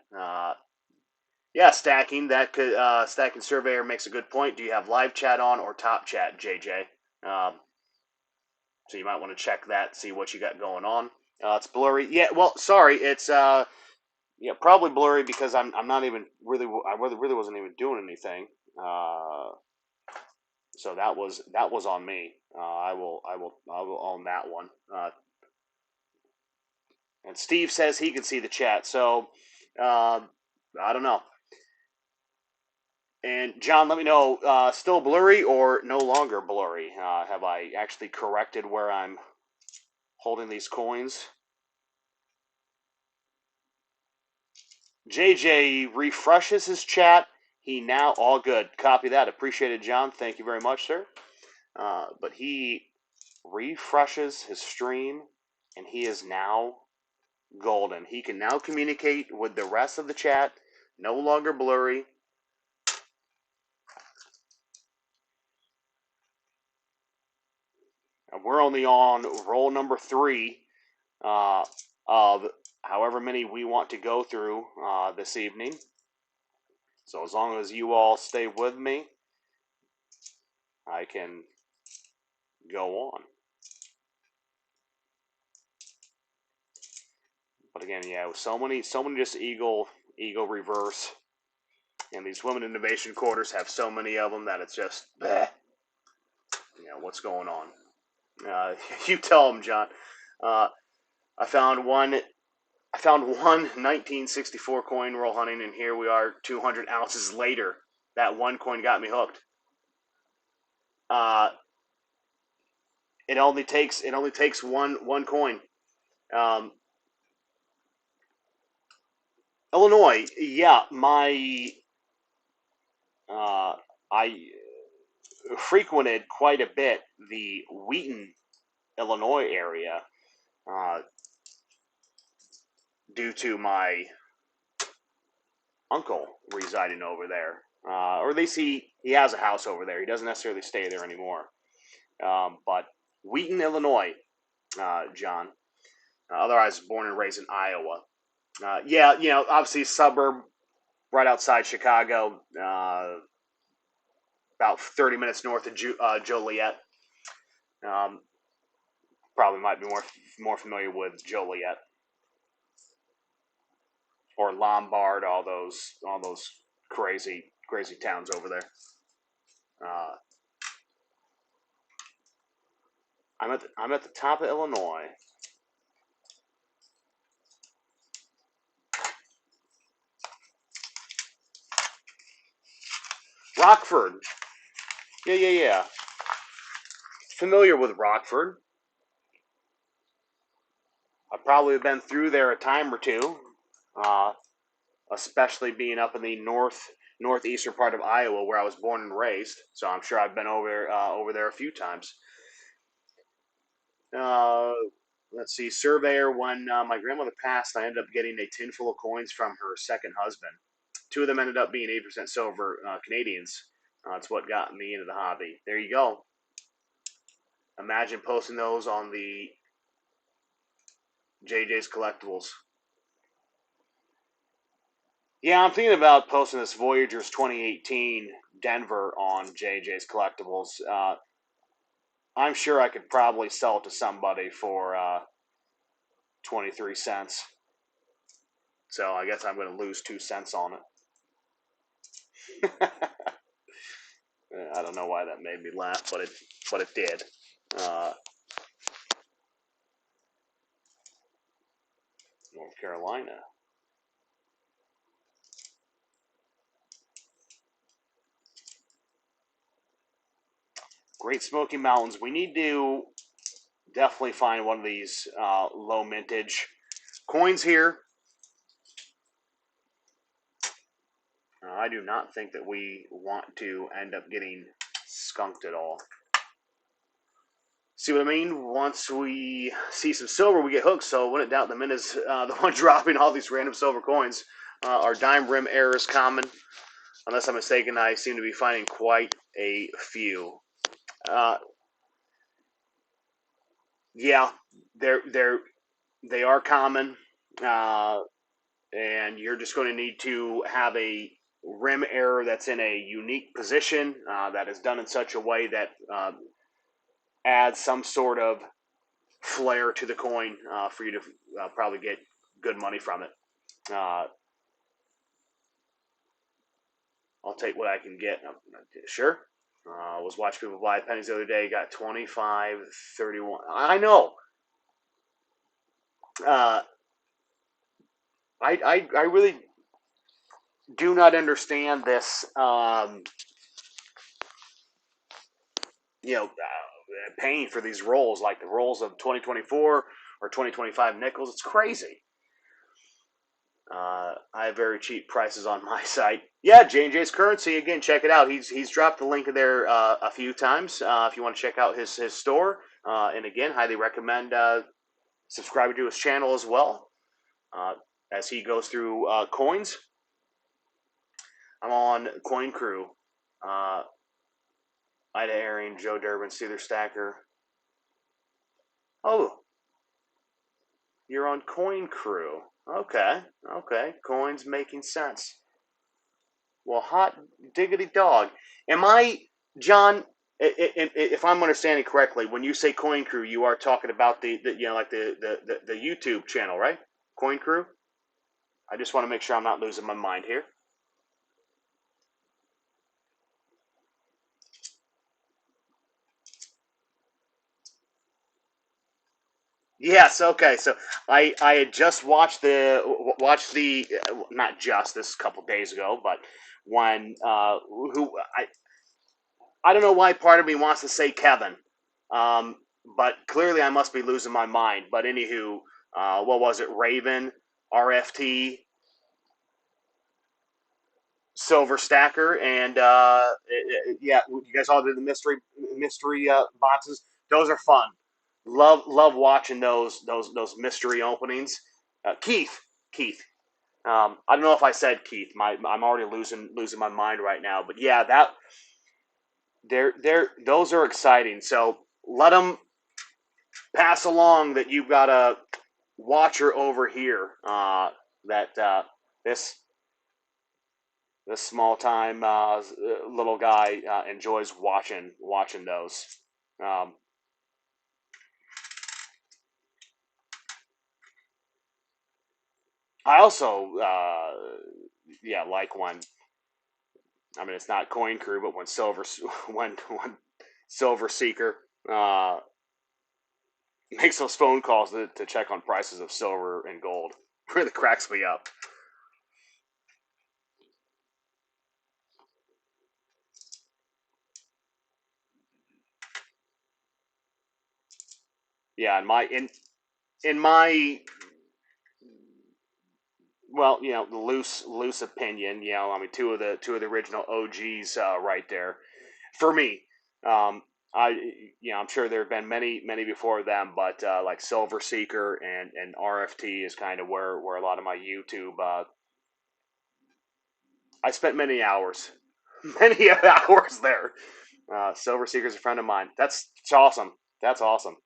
Yeah, stacking. That could stacking surveyor makes a good point. Do you have live chat on or top chat, JJ? So you might want to check that, see what you got going on. It's blurry. Yeah, well, sorry, it's yeah, probably blurry because I'm not even really I really wasn't even doing anything. So that was on me. I will own that one. And Steve says he can see the chat, so I don't know. And John, let me know, still blurry or no longer blurry? Have I actually corrected where I'm holding these coins? JJ refreshes his chat. He now, all good. Copy that. Appreciated, John. Thank you very much, sir. But he refreshes his stream, and he is now golden. He can now communicate with the rest of the chat. No longer blurry. And we're only on roll number 3 of however many we want to go through this evening. So as long as you all stay with me, I can go on. But again, yeah, so many just eagle reverse, and these women innovation quarters have so many of them that it's just, bleh. You know what's going on. You tell them, John. I found one 1964 coin roll hunting, and here we are 200 ounces later. That one coin got me hooked. It only takes one coin. Illinois, yeah, I frequented quite a bit the Wheaton, Illinois area due to my uncle residing over there, or at least he has a house over there. He doesn't necessarily stay there anymore. But Wheaton, Illinois, John. Otherwise, born and raised in Iowa. Yeah, obviously suburb right outside Chicago, about 30 minutes north of Joliet. Probably might be more familiar with Joliet or Lombard, all those crazy towns over there. I'm at the top of Illinois. Rockford. Yeah. Familiar with Rockford. I've probably been through there a time or two, especially being up in the northeastern part of Iowa where I was born and raised. So I'm sure I've been over there a few times. Let's see, surveyor. When my grandmother passed, I ended up getting a tin full of coins from her second husband. 2 of them ended up being 8% silver Canadians. That's what got me into the hobby. There you go. Imagine posting those on the JJ's Collectibles. Yeah, I'm thinking about posting this Voyagers 2018 Denver on JJ's Collectibles. I'm sure I could probably sell it to somebody for 23 cents. So I guess I'm going to lose 2 cents on it. I don't know why that made me laugh, but it did. North Carolina. Great Smoky Mountains. We need to definitely find one of these low mintage coins here. I do not think that we want to end up getting skunked at all. See what I mean? Once we see some silver, we get hooked. So when in doubt, the mint is the one dropping all these random silver coins. Our dime rim error is common. Unless I'm mistaken, I seem to be finding quite a few. Uh, yeah, they are common, and you're just going to need to have a rim error that's in a unique position that is done in such a way that adds some sort of flair to the coin for you to probably get good money from it. Uh, I'll take what I can get. Sure. Was watching people buy pennies the other day. Got 25, 31. I know. Uh, I really do not understand this. Paying for these rolls like the rolls of 2024 or 2025 nickels. It's crazy. I have very cheap prices on my site. Yeah, J&J's Currency. Again, check it out. He's dropped the link there a few times if you want to check out his store. And again, highly recommend subscribing to his channel as well as he goes through coins. I'm on Coin Crew. Ida Herring, Joe Durbin, Seether Stacker. Oh, you're on Coin Crew. Okay. Coins making sense. Well, hot diggity dog. Am I, John? If I'm understanding correctly, when you say Coin Crew, you are talking about the YouTube channel, right? Coin Crew. I just want to make sure I'm not losing my mind here. Yes. Okay. So I had just watched the not just this a couple days ago, but when who I don't know why part of me wants to say Kevin, um, but clearly I must be losing my mind. But anywho, what was it? Raven, RFT, Silver Stacker, and yeah, you guys all did the mystery boxes. Those are fun. Love watching those mystery openings. Keith, Keith. I don't know if I said Keith. I'm already losing my mind right now. But yeah, those are exciting. So let them pass along that you've got a watcher over here. That this this small time little guy enjoys watching those. Um, I also yeah, like when, I mean, it's not Coin Crew, but when when Silver Seeker uh, makes those phone calls to check on prices of silver and gold. Really cracks me up. Yeah, in my, well, the loose opinion, I mean, two of the original OGs right there for me. Um, I'm sure there have been many before them, but like Silver Seeker and RFT is kind of where a lot of my YouTube. I spent many hours, many hours there. Silver Seeker's a friend of mine. That's awesome. That's awesome.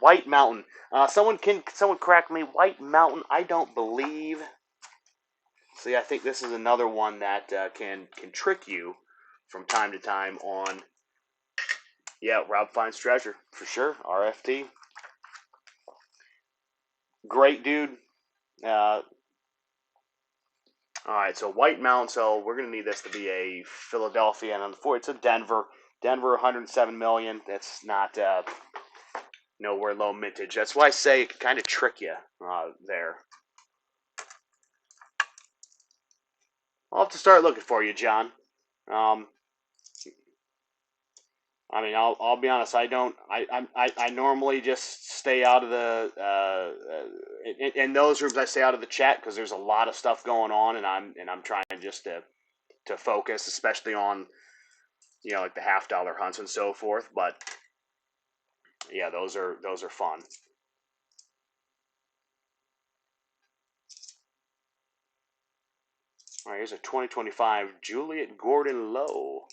White Mountain. Someone correct me. White Mountain. I don't believe. See, I think this is another one that can trick you from time to time on. Yeah, Rob finds treasure for sure. RFT, great dude. Uh, all right, so White Mountain. So we're gonna need this to be a Philadelphia, and on the four, it's a Denver. Denver, 107 million. That's not nowhere low mintage. That's why I say it can kind of trick you there. I'll have to start looking for you, John. Um, I mean, I'll be honest. I don't. I normally just stay out of the in those rooms. I stay out of the chat because there's a lot of stuff going on, and I'm trying just to focus, especially on like the half dollar hunts and so forth. But Yeah, those are fun. All right, here's a 2025 Juliet Gordon Lowe.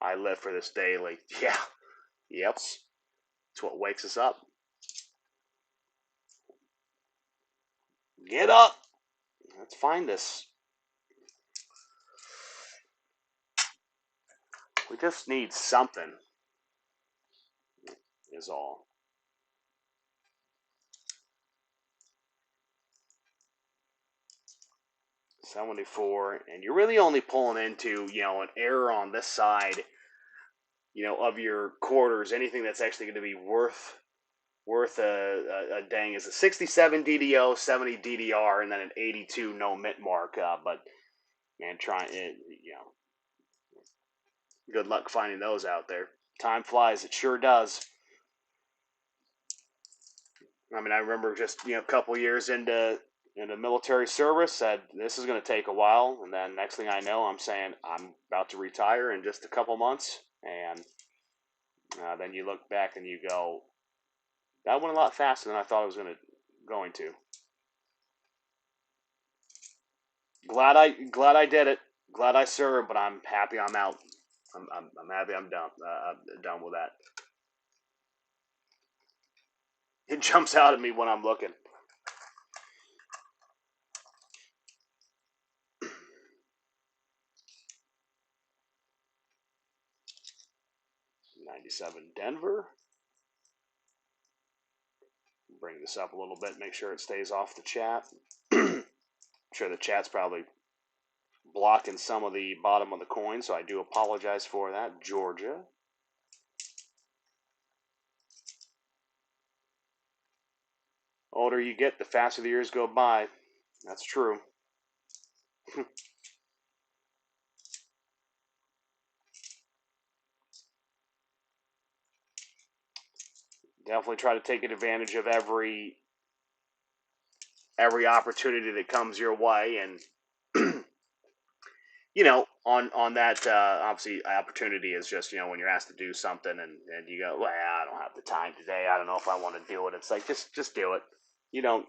I live for this daily. Yeah, yep. It's what wakes us up. Get up. Let's find this. We just need something, is all. 74, and you're really only pulling into, an error on this side, of your quarters. Anything that's actually going to be worth a dang is a 67 DDO, 70 DDR, and then an 82 no mint mark. But man, trying it, good luck finding those out there. Time flies, it sure does. I mean, I remember just a couple years into military service, said this is going to take a while, and then next thing I know, I'm saying I'm about to retire in just a couple months, and then you look back and you go, that went a lot faster than I thought it was going to. Glad I did it. Glad I served, but I'm happy I'm out. I'm happy I'm done. Done with that. It jumps out at me when I'm looking. 97 Denver. Bring this up a little bit. Make sure it stays off the chat. I'm sure the chat's probably blocking some of the bottom of the coin, so I do apologize for that. Georgia. Older you get, the faster the years go by. That's true. Definitely try to take advantage of every opportunity that comes your way, and on that, obviously opportunity is just when you're asked to do something, and you go, well, I don't have the time today. I don't know if I want to do it. It's like just do it. You don't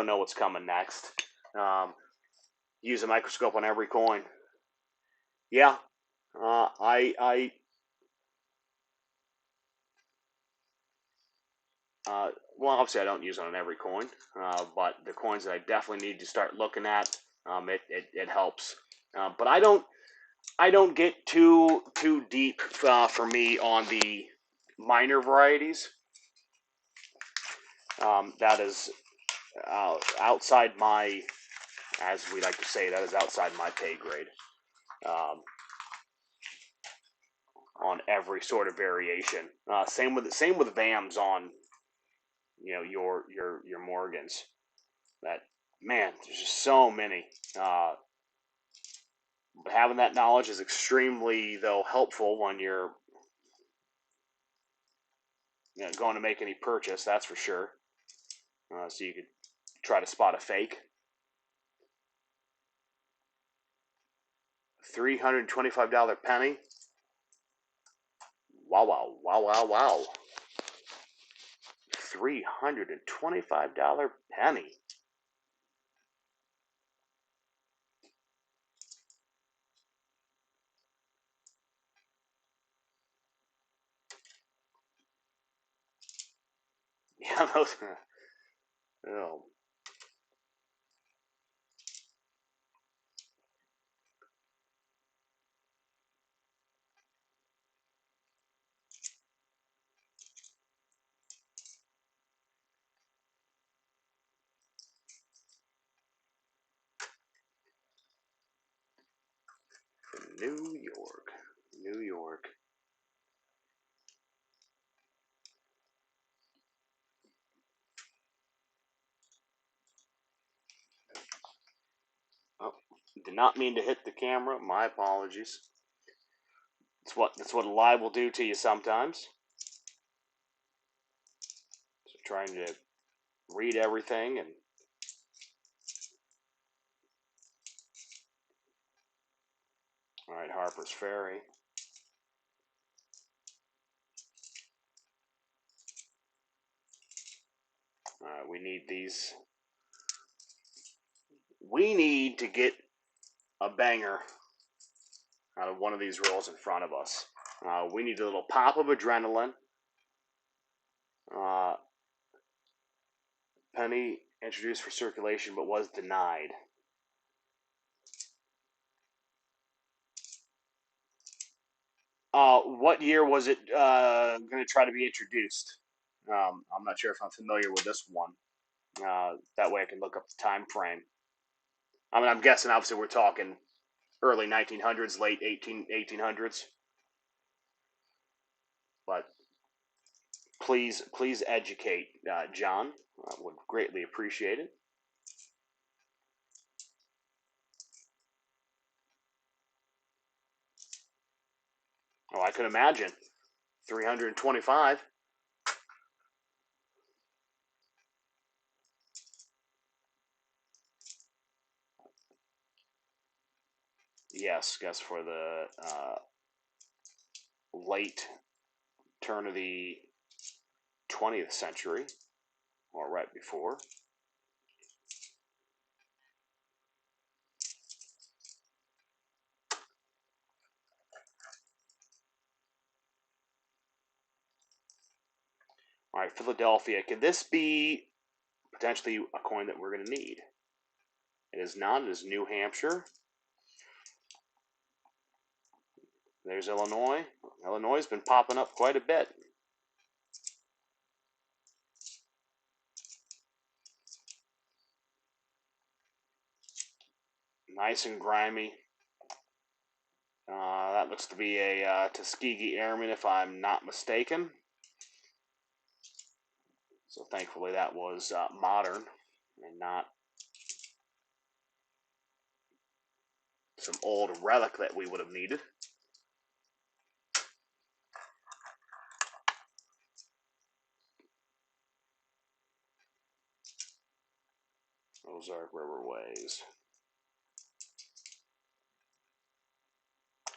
know what's coming next. Um, use a microscope on every coin. Yeah, I well, obviously I don't use it on every coin, but the coins that I definitely need to start looking at, it helps. But I don't get too deep for me on the minor varieties. That is outside my, as we like to say, that is outside my pay grade. Um, on every sort of variation. Same with VAMs on your Morgans. That, man, there's just so many. But having that knowledge is extremely though helpful when you're going to make any purchase. That's for sure. So you could try to spot a fake. $325 penny. Wow, wow, wow, wow, wow. $325 penny. Yeah, those. Oh, New York, New York. Oh, did not mean to hit the camera. My apologies. That's what a live will do to you sometimes. So trying to read everything, and all right, Harper's Ferry. we need these. We need to get a banger out of one of these rolls in front of us. We need a little pop of adrenaline. Penny introduced for circulation but was denied. What year was it going to try to be introduced? I'm not sure if I'm familiar with this one. That way I can look up the time frame. I mean, I'm guessing obviously we're talking early 1900s, late 1800s. But please educate John. I would greatly appreciate it. Oh, I could imagine. 325. Yes, guess for the late turn of the 20th century, or right before. All right, Philadelphia. Could this be potentially a coin that we're going to need? It is not. It is New Hampshire. There's Illinois. Illinois has been popping up quite a bit. Nice and grimy. That looks to be a Tuskegee Airman, if I'm not mistaken. So thankfully that was modern and not some old relic that we would have needed. Ozark Riverways.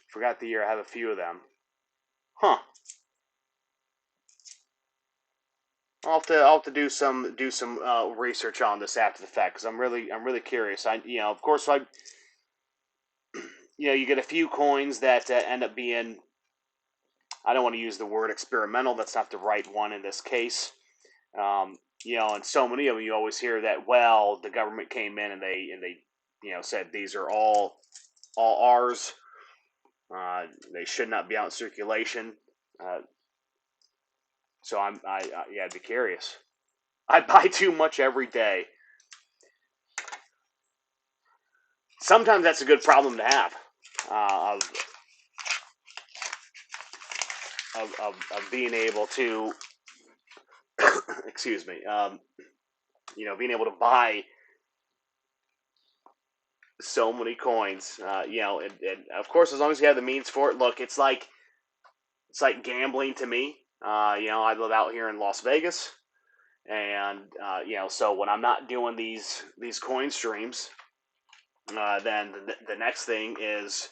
Forgot the year. I have a few of them. Huh. I'll have to do some research on this after the fact because I'm really curious. Of course you get a few coins that end up being, I don't want to use the word experimental. That's not the right one in this case. And so many of them, you always hear that. Well, the government came in and they said these are all ours. They should not be out in circulation. So I'd be curious. I buy too much every day. Sometimes that's a good problem to have. Of being able to, excuse me, being able to buy so many coins, and of course, as long as you have the means for it. Look, it's like gambling to me. I live out here in Las Vegas, and so when I'm not doing these coin streams, then the next thing is,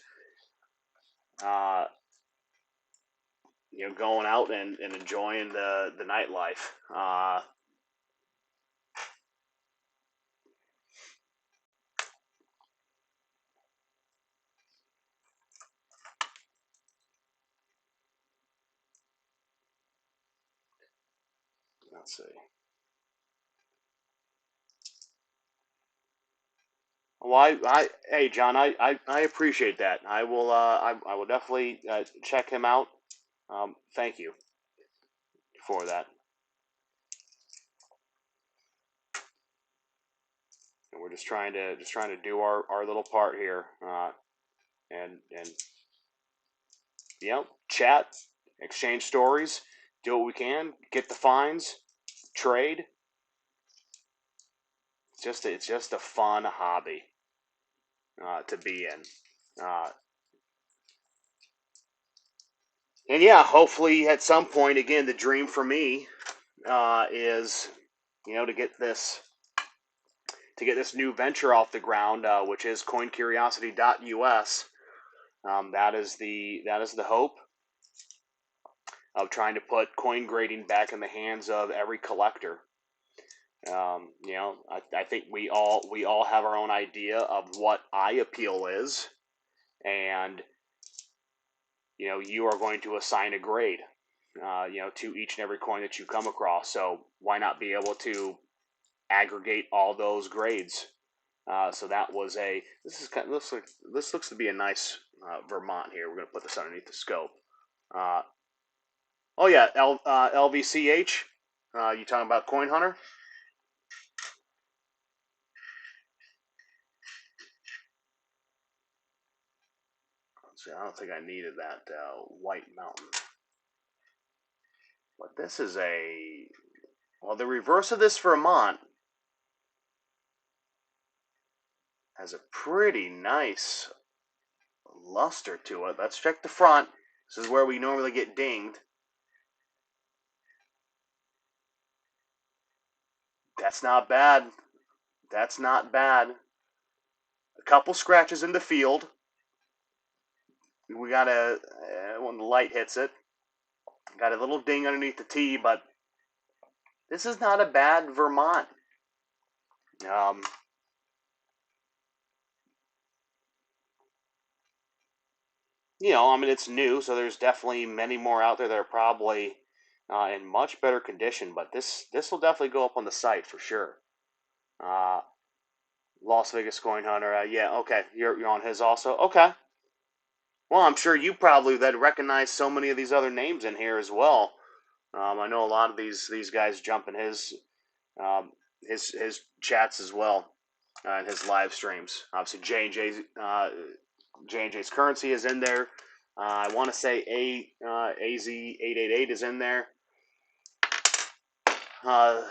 going out and enjoying the nightlife. Let's see. Well, hey John, I appreciate that. I will definitely check him out. Thank you for that. And we're just trying to do our little part here, and chat, exchange stories, do what we can, get the finds, trade. It's just a fun hobby to be in. And yeah, hopefully at some point, again, the dream for me is, to get this new venture off the ground, which is coincuriosity.us. That is the hope of trying to put coin grading back in the hands of every collector. I think we all have our own idea of what eye appeal is, and you are going to assign a grade, to each and every coin that you come across. So why not be able to aggregate all those grades? So that was a. This is kind of, this looks to be a nice Vermont here. We're going to put this underneath the scope. Uh, oh yeah, LVCH. You talking about Coin Hunter? Let's see, I don't think I needed that white mountain. But this is a. Well, the reverse of this Vermont has a pretty nice luster to it. Let's check the front. This is where we normally get dinged. That's not bad. That's not bad. A couple scratches in the field. We got when the light hits it, got a little ding underneath the tee, but this is not a bad Vermont. Um, I mean, it's new, so there's definitely many more out there that are probably in much better condition. But this will definitely go up on the site for sure. Uh, Las Vegas Coin Hunter, yeah, okay, you're on his also, okay. Well, I'm sure you probably that recognize so many of these other names in here as well. I know a lot of these guys jump in um, his chats as well, and his live streams. Obviously, J&J's currency is in there. I want to say AZ888 is in there. I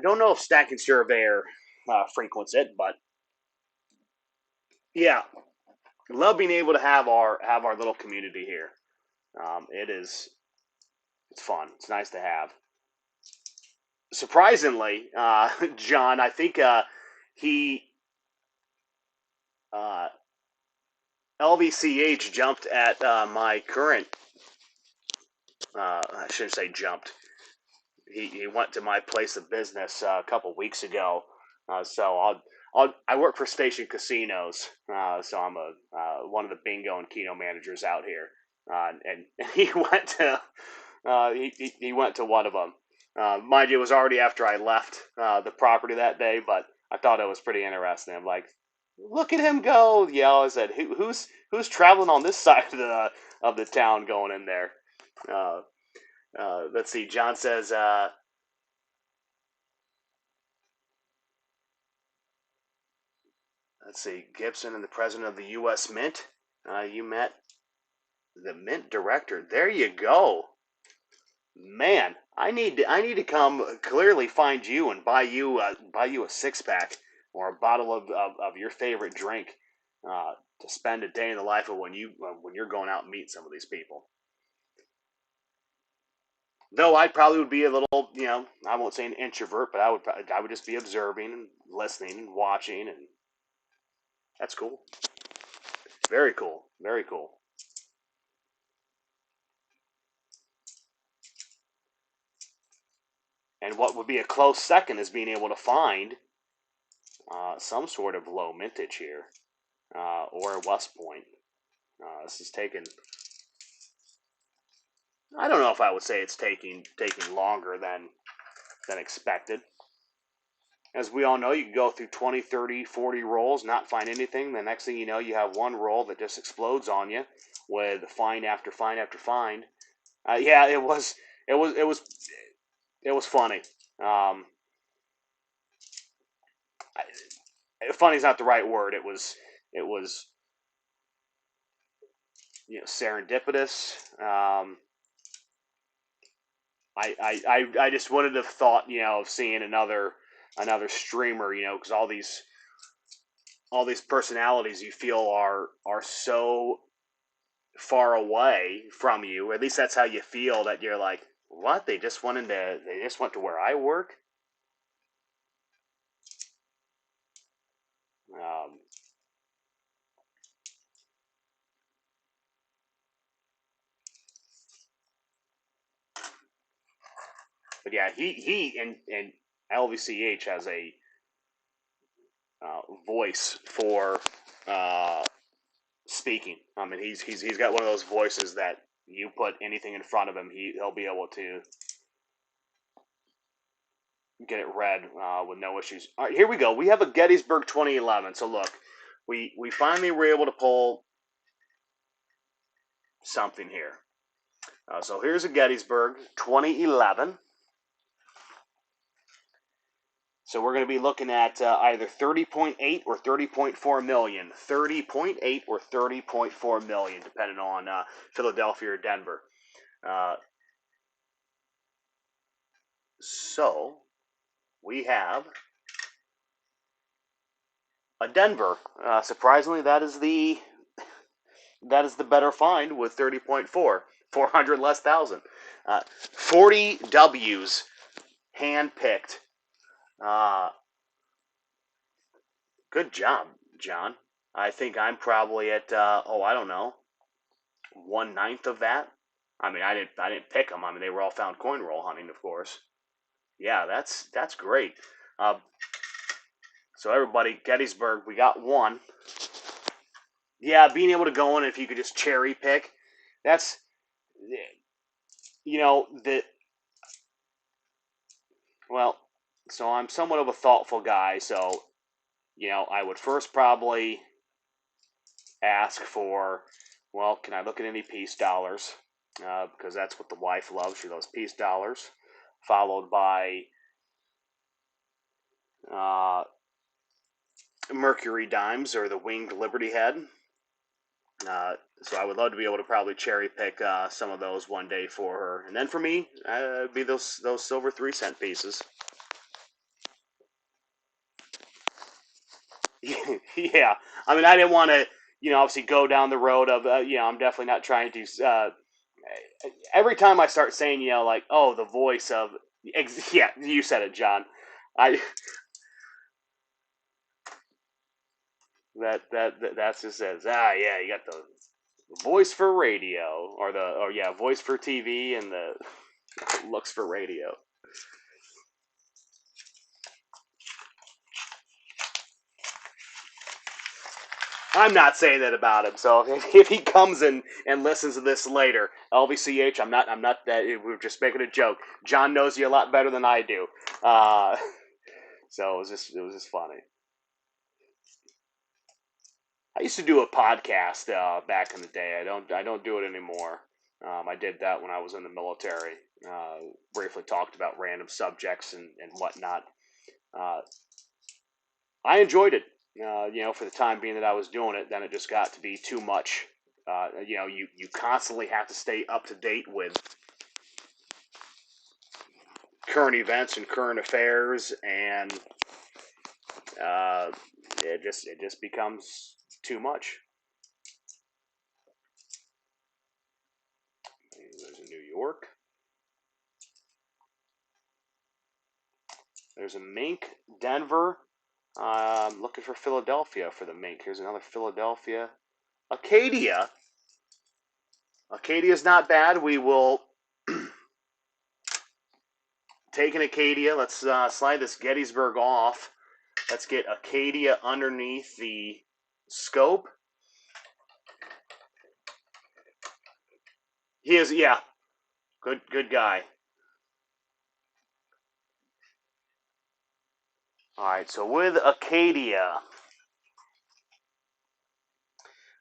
don't know if Stacking Surveyor frequents it, but yeah, love being able to have our little community here. It's fun. It's nice to have. Surprisingly, John, I think he uh, LVCH jumped at my current. I shouldn't say jumped. He went to my place of business a couple weeks ago. So I work for Station Casinos. So I'm one of the bingo and keno managers out here. And he went to he went to one of them. Mind you, it was already after I left the property that day, but I thought it was pretty interesting. I'm like, look at him go! Yeah, I said, who's traveling on this side of the town going in there? Uh, let's see. John says, let's see. Gibson and the president of the U.S. Mint. You met the Mint director. There you go. Man, I need to come clearly find you and buy you a 6 pack or a bottle of your favorite drink to spend a day in the life of when you're going out and meet some of these people. Though I probably would be a little, I won't say an introvert, but I would just be observing and listening and watching, and that's cool. Very cool. Very cool. And what would be a close second is being able to find some sort of low mintage here or a West Point. This is taking. I don't know if I would say it's taking longer than expected. As we all know, you can go through 20, 30, 40 rolls, not find anything. The next thing you know, you have one roll that just explodes on you with find after find after find. Yeah, it was funny. Um, Funny is not the right word. It was serendipitous. I just wouldn't have thought of seeing another streamer, because all these personalities you feel are so far away from you. At least that's how you feel, that you're like, what? They just went to where I work. Um, but yeah, he and LVCH has a voice for speaking. I mean, he's got one of those voices that you put anything in front of him, he'll be able to get it read with no issues. All right, here we go. We have a Gettysburg 2011. So look, we finally were able to pull something here. So here's a Gettysburg 2011. So we're going to be looking at either 30.8 or 30.4 million. 30.8 or 30.4 million, depending on Philadelphia or Denver. So we have a Denver. Surprisingly, that is the better find with 30.4, 400 less thousand. 40 W's handpicked. Good job, John. I think I'm probably at I don't know, 1/9 of that. I mean, I didn't pick them. I mean, they were all found coin roll hunting, of course. Yeah, that's great. Uh, so everybody, Gettysburg, we got one. Yeah, being able to go in if you could just cherry pick, that's the well. So I'm somewhat of a thoughtful guy, so I would first probably ask for, well, can I look at any peace dollars? Because that's what the wife loves. She loves peace dollars, followed by uh, Mercury dimes or the winged Liberty head. So I would love to be able to probably cherry pick some of those one day for her, and then for me, it'd be those silver 3-cent pieces. Yeah, I mean, I didn't want to, obviously go down the road of, I'm definitely not trying to. Every time I start saying, like, oh, the voice of, yeah, you said it, John. I that's just says, yeah, you got the voice for radio, or yeah, voice for TV, and the looks for radio. I'm not saying that about him. So if he comes and listens to this later, LVCH, I'm not that. We're just making a joke. John knows you a lot better than I do. Uh, so it was just funny. I used to do a podcast back in the day. I don't do it anymore. I did that when I was in the military. Briefly talked about random subjects and whatnot. Uh, I enjoyed it. For the time being that I was doing it, then it just got to be too much. You constantly have to stay up to date with current events and current affairs, and uh, it just becomes too much. There's a New York. There's a Mink, Denver. I'm looking for Philadelphia for the Mink. Here's another Philadelphia. Acadia. Acadia's not bad. We will take an Acadia. Let's slide this Gettysburg off. Let's get Acadia underneath the scope. He is, yeah, good guy. All right, so with Acadia,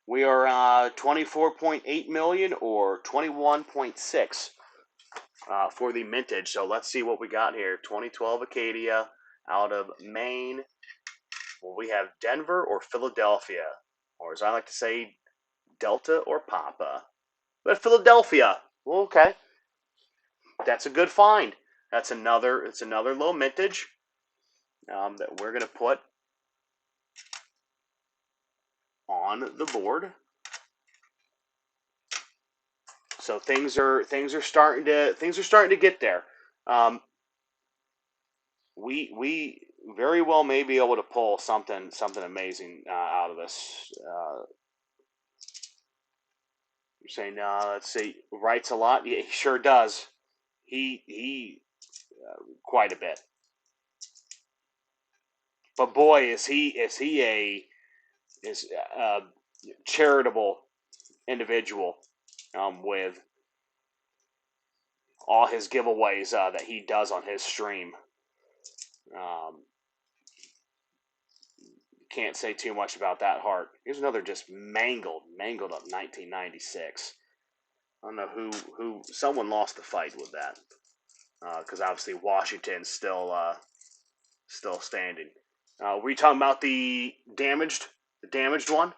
we are 24.8 million or 21.6 for the mintage. So let's see what we got here. 2012 Acadia out of Maine. Well, we have Denver or Philadelphia, or as I like to say, Delta or Papa. But Philadelphia. Well, okay, that's a good find. It's another low mintage that we're gonna put on the board. So things are starting to get there. Um, we very well may be able to pull something amazing out of this. You're saying, let's see, writes a lot. Yeah, he sure does. He quite a bit. But boy, is he a charitable individual with all his giveaways that he does on his stream. Um, can't say too much about that heart. Here's another just mangled up 1996. I don't know who someone lost the fight with that because obviously Washington's still standing. Were you talking about the damaged one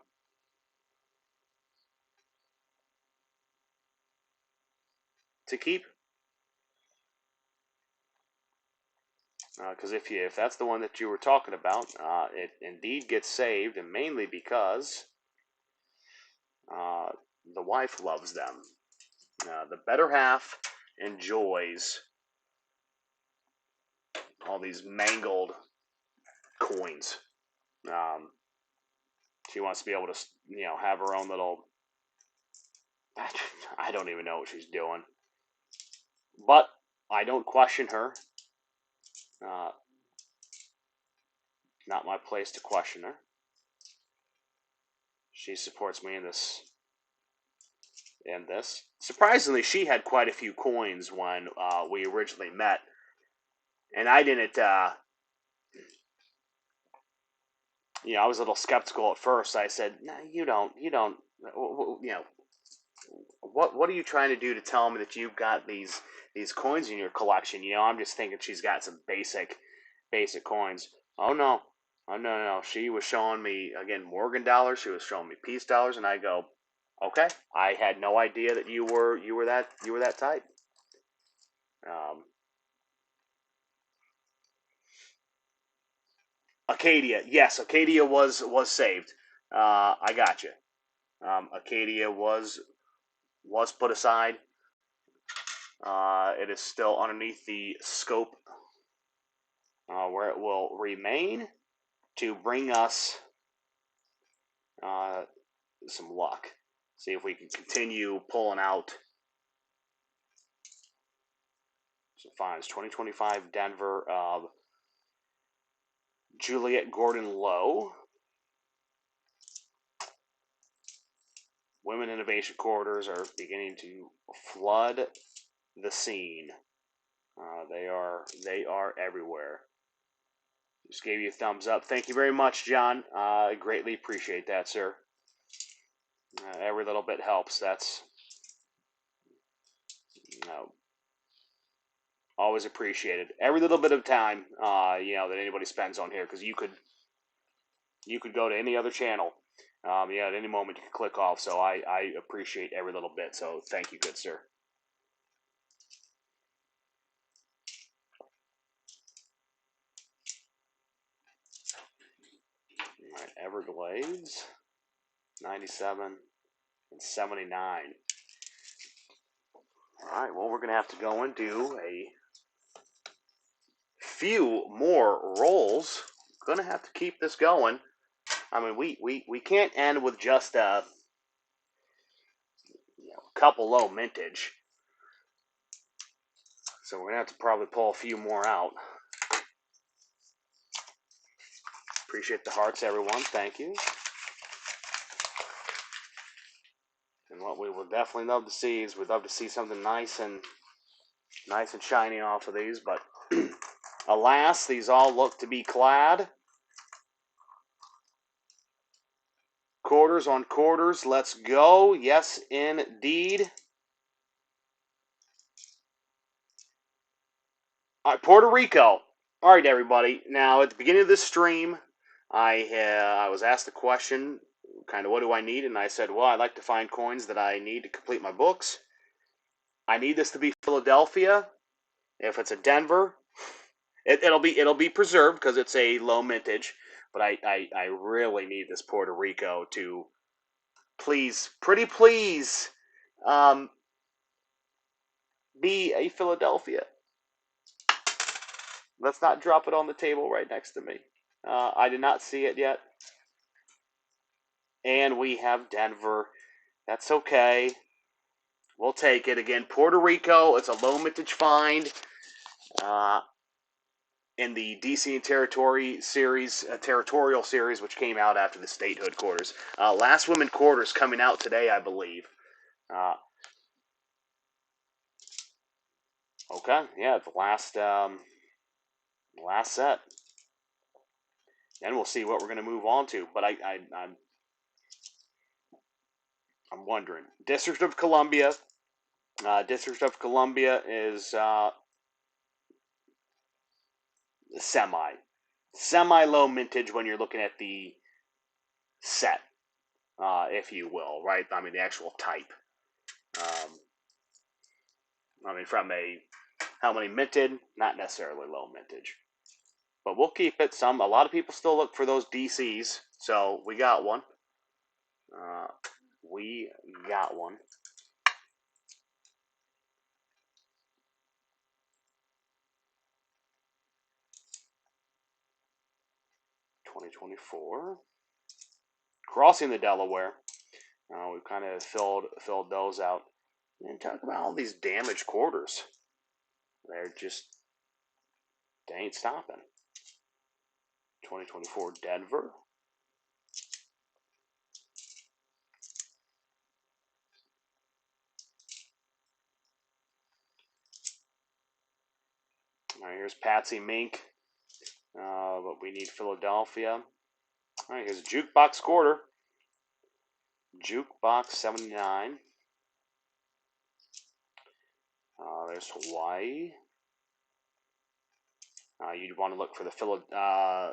to keep? Because if that's the one that you were talking about, it indeed gets saved, and mainly because uh, the wife loves them. The better half enjoys all these mangled coins. Um, she wants to be able to, have her own little. I don't even know what she's doing, but I don't question her. Uh, not my place to question her. She supports me in this. Surprisingly, she had quite a few coins when we originally met, and I didn't. I was a little skeptical at first. I said, "No, you don't. What are you trying to do to tell me that you've got these coins in your collection? I'm just thinking she's got some basic coins. Oh no, no. She was showing me again Morgan dollars. She was showing me peace dollars, and I go, okay. I had no idea that you were that type. Um, Acadia, yes, Acadia was saved. I got you. Acadia was put aside. It is still underneath the scope where it will remain to bring us uh, some luck. See if we can continue pulling out some finds. 2025 Denver Juliet Gordon Lowe. Women innovation corridors are beginning to flood the scene. They are everywhere. Just gave you a thumbs up. Thank you very much, John. I greatly appreciate that, sir. Every little bit helps. That's you know, always appreciated. Every little bit of time, that anybody spends on here, because you could go to any other channel. At any moment you can click off. So I appreciate every little bit. So thank you, good sir. All right, Everglades, 97 and 79. All right, well, we're going to have to go and do a few more rolls. Going to have to keep this going. I mean, we can't end with just a couple low mintage. So we're going to have to probably pull a few more out. Appreciate the hearts, everyone. Thank you. And what we would definitely love to see is we'd love to see something nice and shiny off of these. But alas, these all look to be clad. Quarters on quarters. Let's go. Yes, indeed. All right, Puerto Rico. All right, everybody. Now, at the beginning of this stream, I was asked the question, kind of, what do I need? And I said, well, I'd like to find coins that I need to complete my books. I need this to be Philadelphia. If it's a Denver, it'll be preserved because it's a low mintage. But I really need this Puerto Rico to please, pretty please, be a Philadelphia. Let's not drop it on the table right next to me. I did not see it yet. And we have Denver. That's okay. We'll take it. Again, Puerto Rico. It's a low mintage find. in the DC and Territory series, Territorial series, which came out after the Statehood quarters. Last Women quarters coming out today, I believe. Okay, yeah, the last set. Then we'll see what we're going to move on to. But I'm wondering. District of Columbia. District of Columbia is semi low mintage when you're looking at the set, if you will, right? I mean the actual type. I mean from a how many minted, not necessarily low mintage, but we'll keep it. A lot of people still look for those DCs, so we got one. We got one. $2024. Crossing the Delaware. We've kind of filled those out. And talk about all these damaged quarters. They ain't stopping. 2024 Denver. All right, here's Patsy Mink. But we need Philadelphia. All right, here's a Jukebox quarter. Jukebox 79. There's Hawaii. You'd want to look for the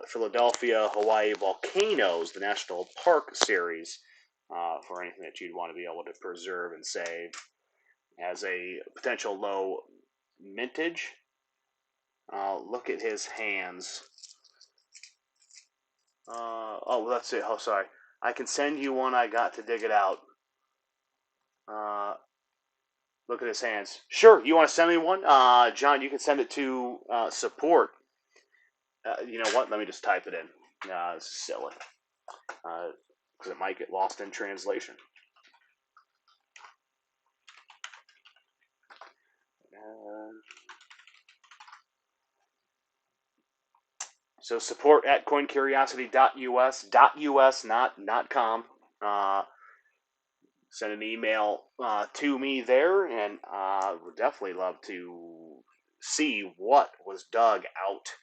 Philadelphia Hawaii Volcanoes, the National Park Series, for anything that you'd want to be able to preserve and save as a potential low mintage. Look at his hands. Let's see. Oh, sorry. I can send you one. I got to dig it out. Look at his hands. Sure. You want to send me one? John, you can send it to support. You know what? Let me just type it in. This is silly. Because it might get lost in translation. So support at coincuriosity.us, not com. Send an email to me there, and I would definitely love to see what was dug out.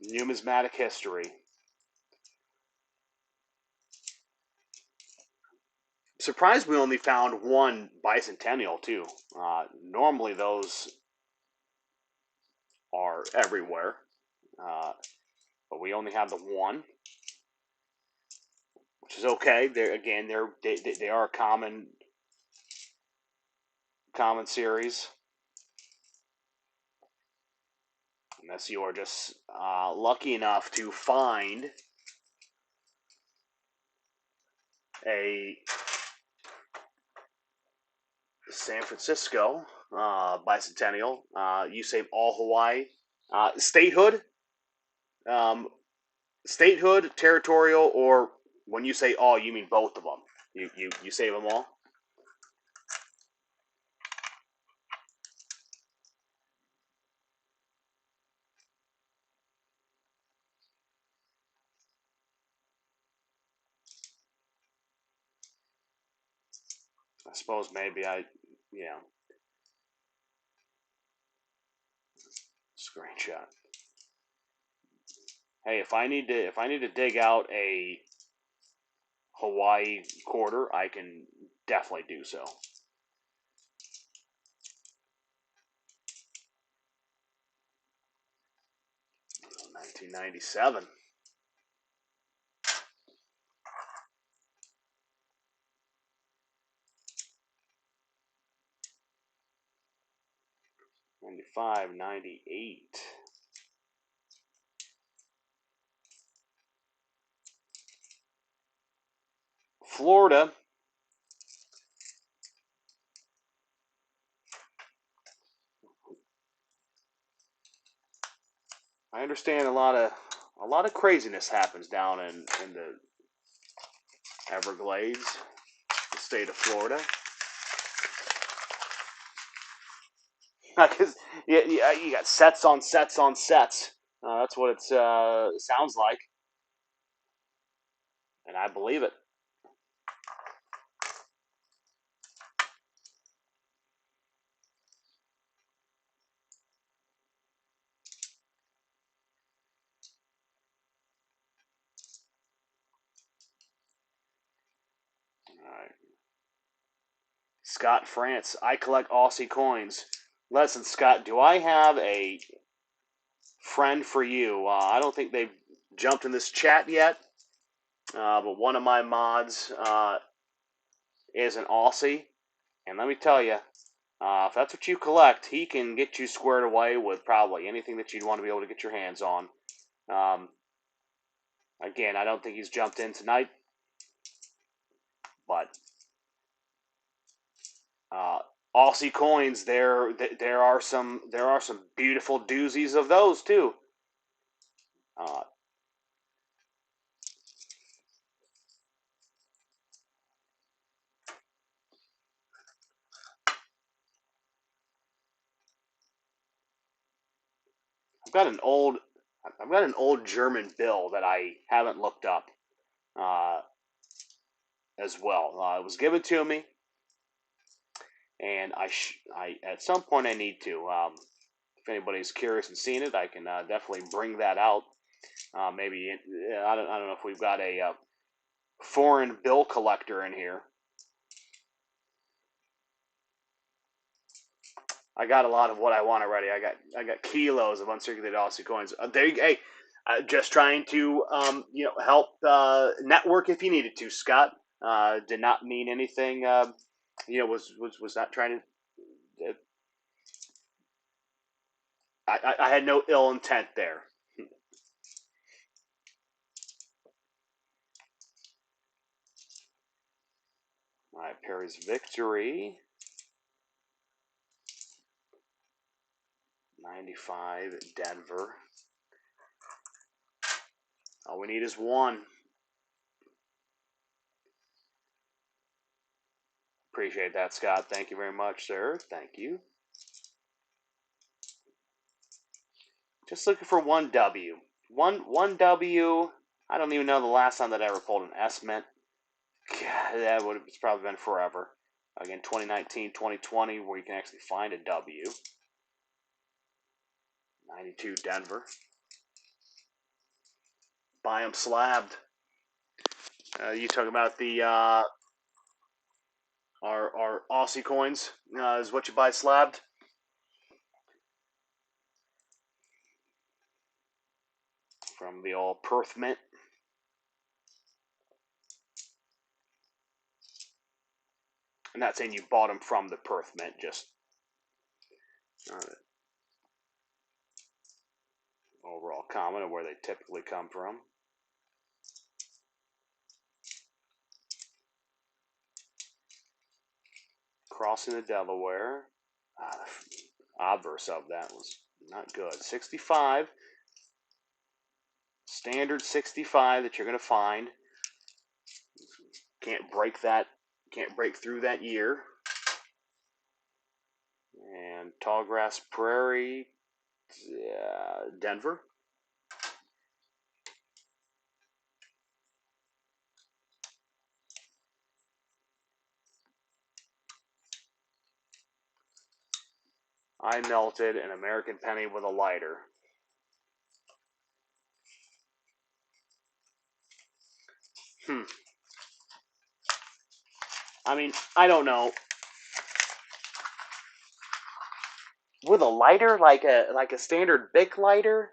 Numismatic history. Surprised we only found one bicentennial, too. Normally those are everywhere. But we only have the one, which is okay. They are a common series, unless you are just lucky enough to find a San Francisco bicentennial. You save all Hawaii statehood. Statehood, territorial, or when you say all, you mean both of them. You save them all. I suppose maybe screenshot. Hey, if I need to dig out a Hawaii quarter, I can definitely do so. 1997. '95, '98. Florida. I understand a lot of craziness happens down in the Everglades, the state of Florida. Because you got sets on sets on sets. That's what it sounds like, and I believe it. All right. Scott France. I collect Aussie coins. Listen, Scott, do I have a friend for you? I don't think they've jumped in this chat yet, but one of my mods is an Aussie, and let me tell you, if that's what you collect, he can get you squared away with probably anything that you'd want to be able to get your hands on. Um, Again, I don't think he's jumped in tonight, but uh, Aussie coins. There are some beautiful doozies of those too. Uh, I've got an old German bill that I haven't looked up uh, as well. It was given to me, and I at some point I need to. If anybody's curious and seen it, I can definitely bring that out. Maybe I don't know if we've got a foreign bill collector in here. I got a lot of what I want already. I got kilos of uncirculated Aussie coins. Hey, just trying to help network if you needed to. Scott did not mean anything. Was not trying to. I had no ill intent there. All right, Perry's victory. 95 Denver. All we need is one. Appreciate that, Scott. Thank you very much, sir. Thank you. Just looking for one W. One W. I don't even know the last time that I ever pulled an S mint. God, it's probably been forever. Again, 2019, 2020, where you can actually find a W. 92 Denver. Buy them slabbed. You talking about the our Aussie coins is what you buy slabbed? From the old Perth Mint. I'm not saying you bought them from the Perth Mint, just overall comment of where they typically come from. Crossing the Delaware. Obverse of that was not good. 65. Standard 65 that you're going to find. Can't break that. Can't break through that year. And Tallgrass Prairie, Denver. I melted an American penny with a lighter. I mean, I don't know. With a lighter, like a standard Bic lighter.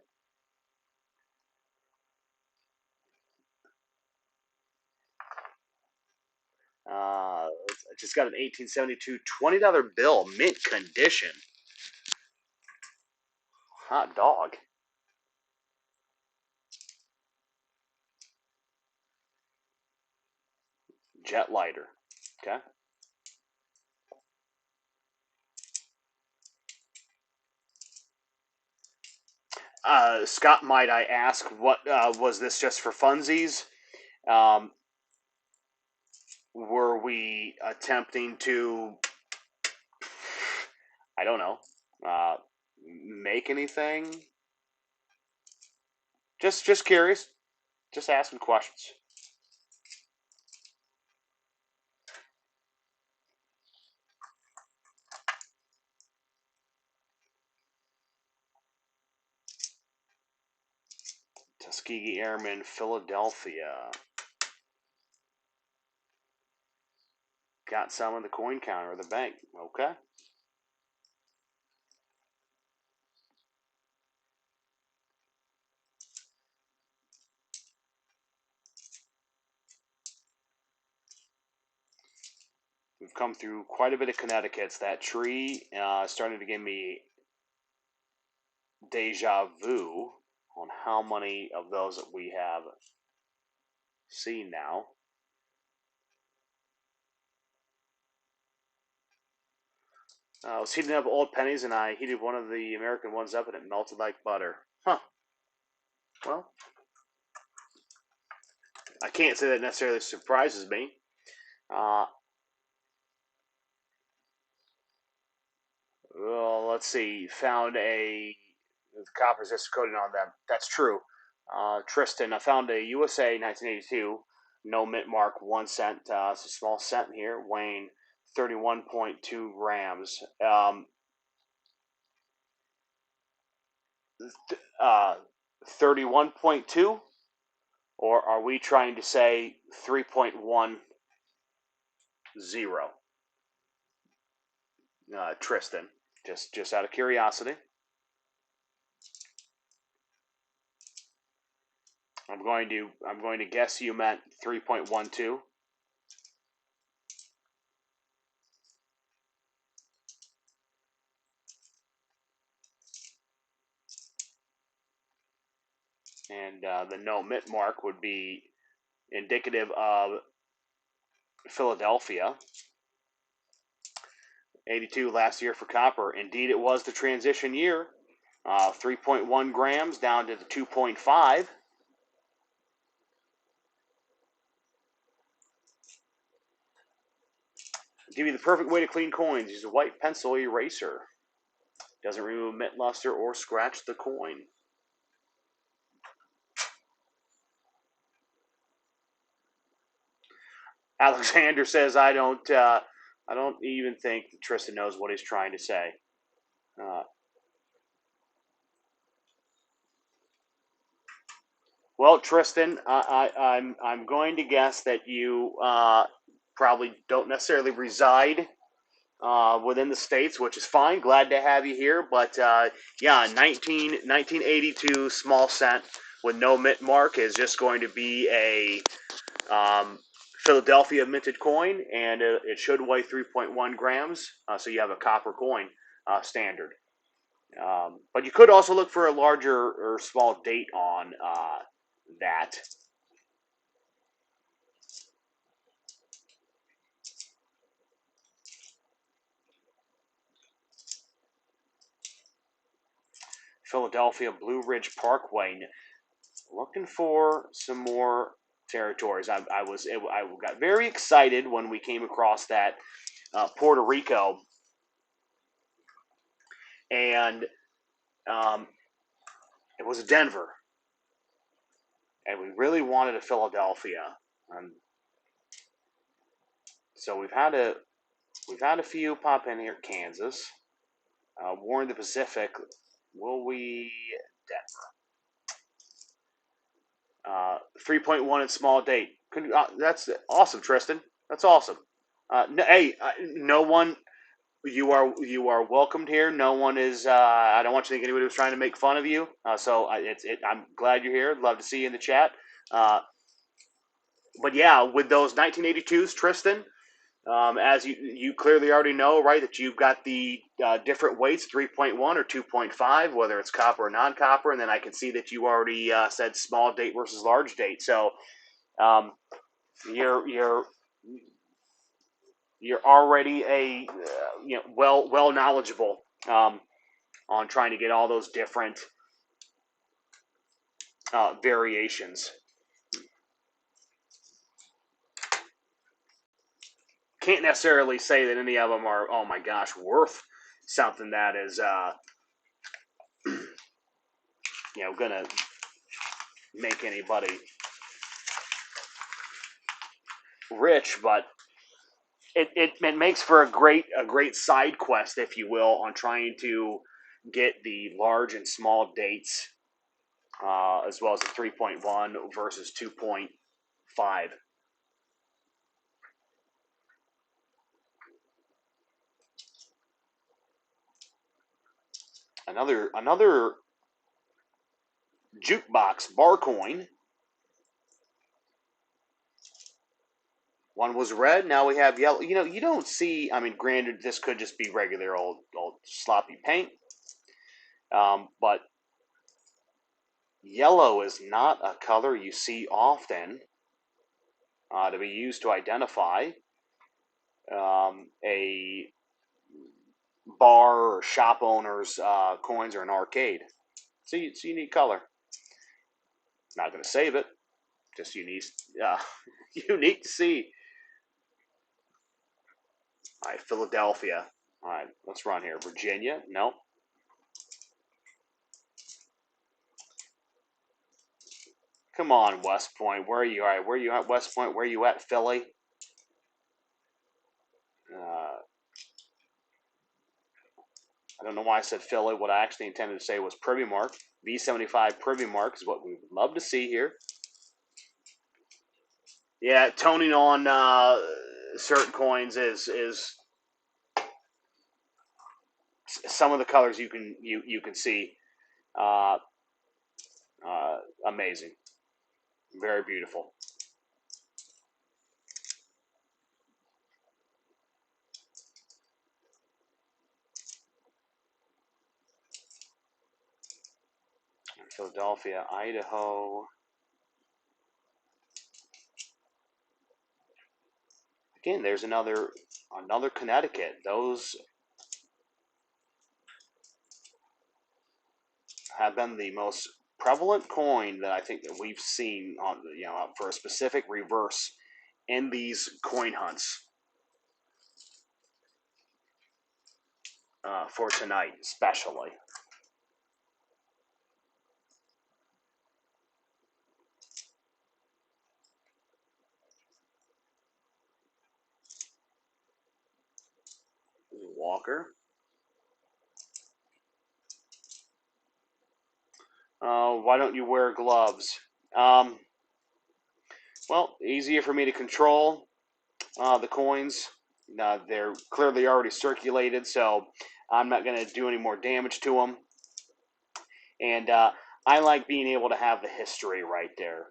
I just got an 1872 $20 bill, mint condition. Hot dog. Jet lighter. Okay. Scott, might I ask, what was this just for funsies? Um, were we attempting to, I don't know, Uh, make anything? Just curious. Just asking questions. Tuskegee Airmen, Philadelphia. Got some in the coin counter of the bank. Okay. We've come through quite a bit of Connecticut's. That tree starting to give me deja vu on how many of those that we have seen now. I was heating up old pennies, and I heated one of the American ones up, and it melted like butter. Huh. Well, I can't say that necessarily surprises me. Uh, well, let's see. Found a copper resistor coating on them. That's true. Tristan, I found a USA 1982 no mint mark 1 cent. It's a small cent here, weighing 31.2 grams. 31.2, or are we trying to say 3.10? Tristan, just out of curiosity. I'm going to guess you meant 3.12. And the no mint mark would be indicative of Philadelphia. 82 last year for copper. Indeed, it was the transition year. 3.1 grams down to the 2.5. Give you the perfect way to clean coins. Use a white pencil eraser. Doesn't remove mint luster or scratch the coin. Alexander says, I don't even think Tristan knows what he's trying to say. Well, Tristan, I'm going to guess that you probably don't necessarily reside within the states, which is fine. Glad to have you here. But yeah, 1982 small cent with no mint mark is just going to be a Philadelphia minted coin, and it should weigh 3.1 grams. So you have a copper coin standard. But you could also look for a larger or small date on that. Philadelphia Blue Ridge Parkway. Looking for some more territories. I got very excited when we came across that Puerto Rico, and it was Denver, and we really wanted a Philadelphia. And so we've had a few pop in here. Kansas, War in the Pacific. Will we Denver? 3.1 in small date. That's awesome, Tristan. That's awesome. Hey, no one. You are welcomed here. No one is. I don't want you to think anybody was trying to make fun of you. I'm glad you're here. Love to see you in the chat. Uh, but yeah, with those 1982s, Tristan, as you clearly already know, right, that you've got the different weights, 3.1 or 2.5, whether it's copper or non-copper, and then I can see that you already said small date versus large date. So um, you're already a well knowledgeable on trying to get all those different variations. Can't necessarily say that any of them are, oh my gosh, worth something that is, gonna make anybody rich, but it makes for a great side quest, if you will, on trying to get the large and small dates, as well as the 3.1 versus 2.5. Another jukebox bar coin. One was red. Now we have yellow. You don't see. I mean, granted, this could just be regular old sloppy paint, but yellow is not a color you see often, to be used to identify a bar or shop owner's coins or an arcade. It's a unique color. Not going to save it. Just unique, uh, unique to see. All right, Philadelphia. All right, let's run here. Virginia. Nope. Come on, West Point. Where are you? All right, where are you at, West Point? Where are you at, Philly? Uh, I don't know why I said Philly. What I actually intended to say was Privy Mark. V75 Privy Mark is what we would love to see here. Yeah, toning on certain coins is some of the colors you can see. Uh, Amazing, very beautiful. Philadelphia, Idaho. Again, there's another Connecticut. Those have been the most prevalent coin that I think that we've seen on for a specific reverse in these coin hunts, for tonight, especially. Walker. Why don't you wear gloves? Um, well, easier for me to control the coins. They're clearly already circulated, so I'm not going to do any more damage to them. And I like being able to have the history right there.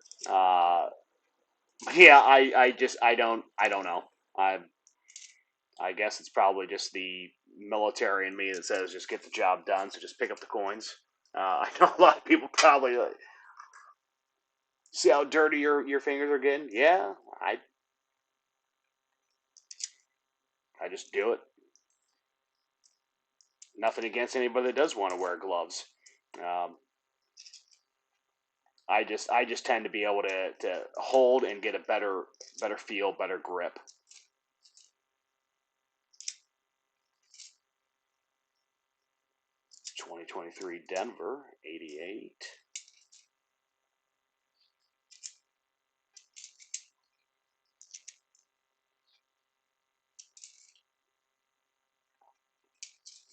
Yeah, I don't know. I guess it's probably just the military in me that says just get the job done. So just pick up the coins. I know a lot of people probably see how dirty your fingers are getting. Yeah, I just do it. Nothing against anybody that does want to wear gloves. Um, I just tend to be able to hold and get a better feel, better grip. 2023 Denver 88.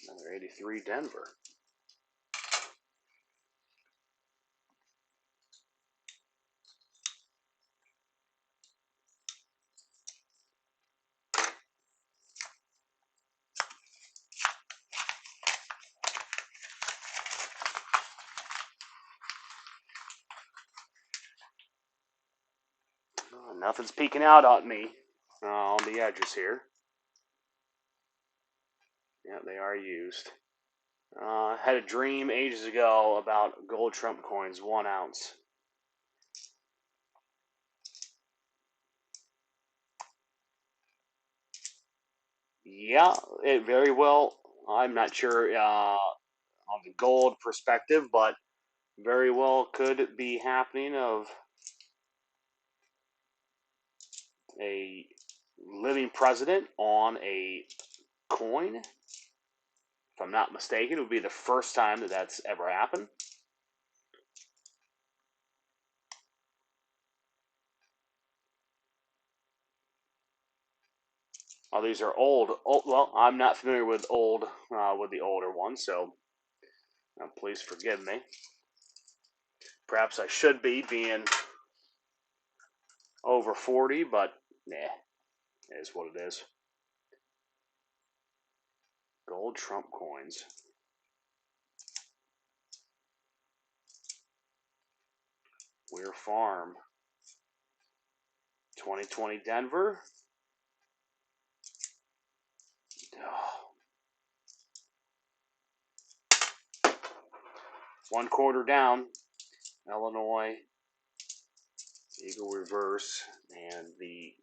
Another 83 Denver. Nothing's peeking out at me on the edges here. Yeah, they are used. Had a dream ages ago about gold Trump coins, 1 ounce. Yeah, it very well. I'm not sure on the gold perspective, but very well could be happening of a living president on a coin. if I'm not mistaken, it would be the first time that that's ever happened. Oh, these are old. Well, I'm not familiar with with the older ones, so please forgive me. Perhaps I should be, being over 40, but nah, it is what it is. Gold Trump coins. Weir Farm. 2020 Denver. Oh. 1/4 down. Illinois. Eagle reverse. And the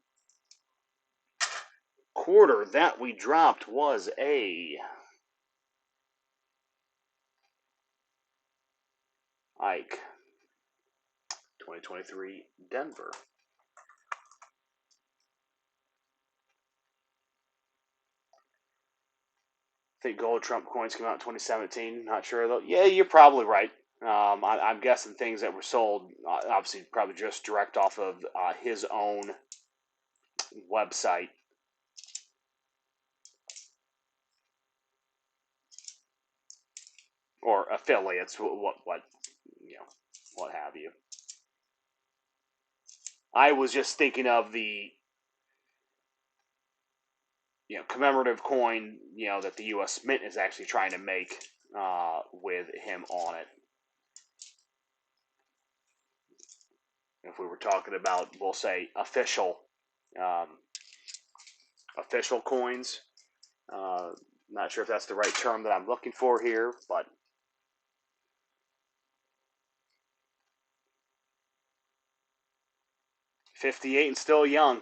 quarter that we dropped was a Ike. 2023 Denver. I think gold Trump coins came out in 2017. Not sure though. Yeah, you're probably right. I'm guessing things that were sold, obviously, probably just direct off of his own website. Or affiliates, what what have you. I was just thinking of the commemorative coin that the U.S. Mint is actually trying to make with him on it. If we were talking about, we'll say, um, official coins. Not sure if that's the right term that I'm looking for here, but 58 and still young.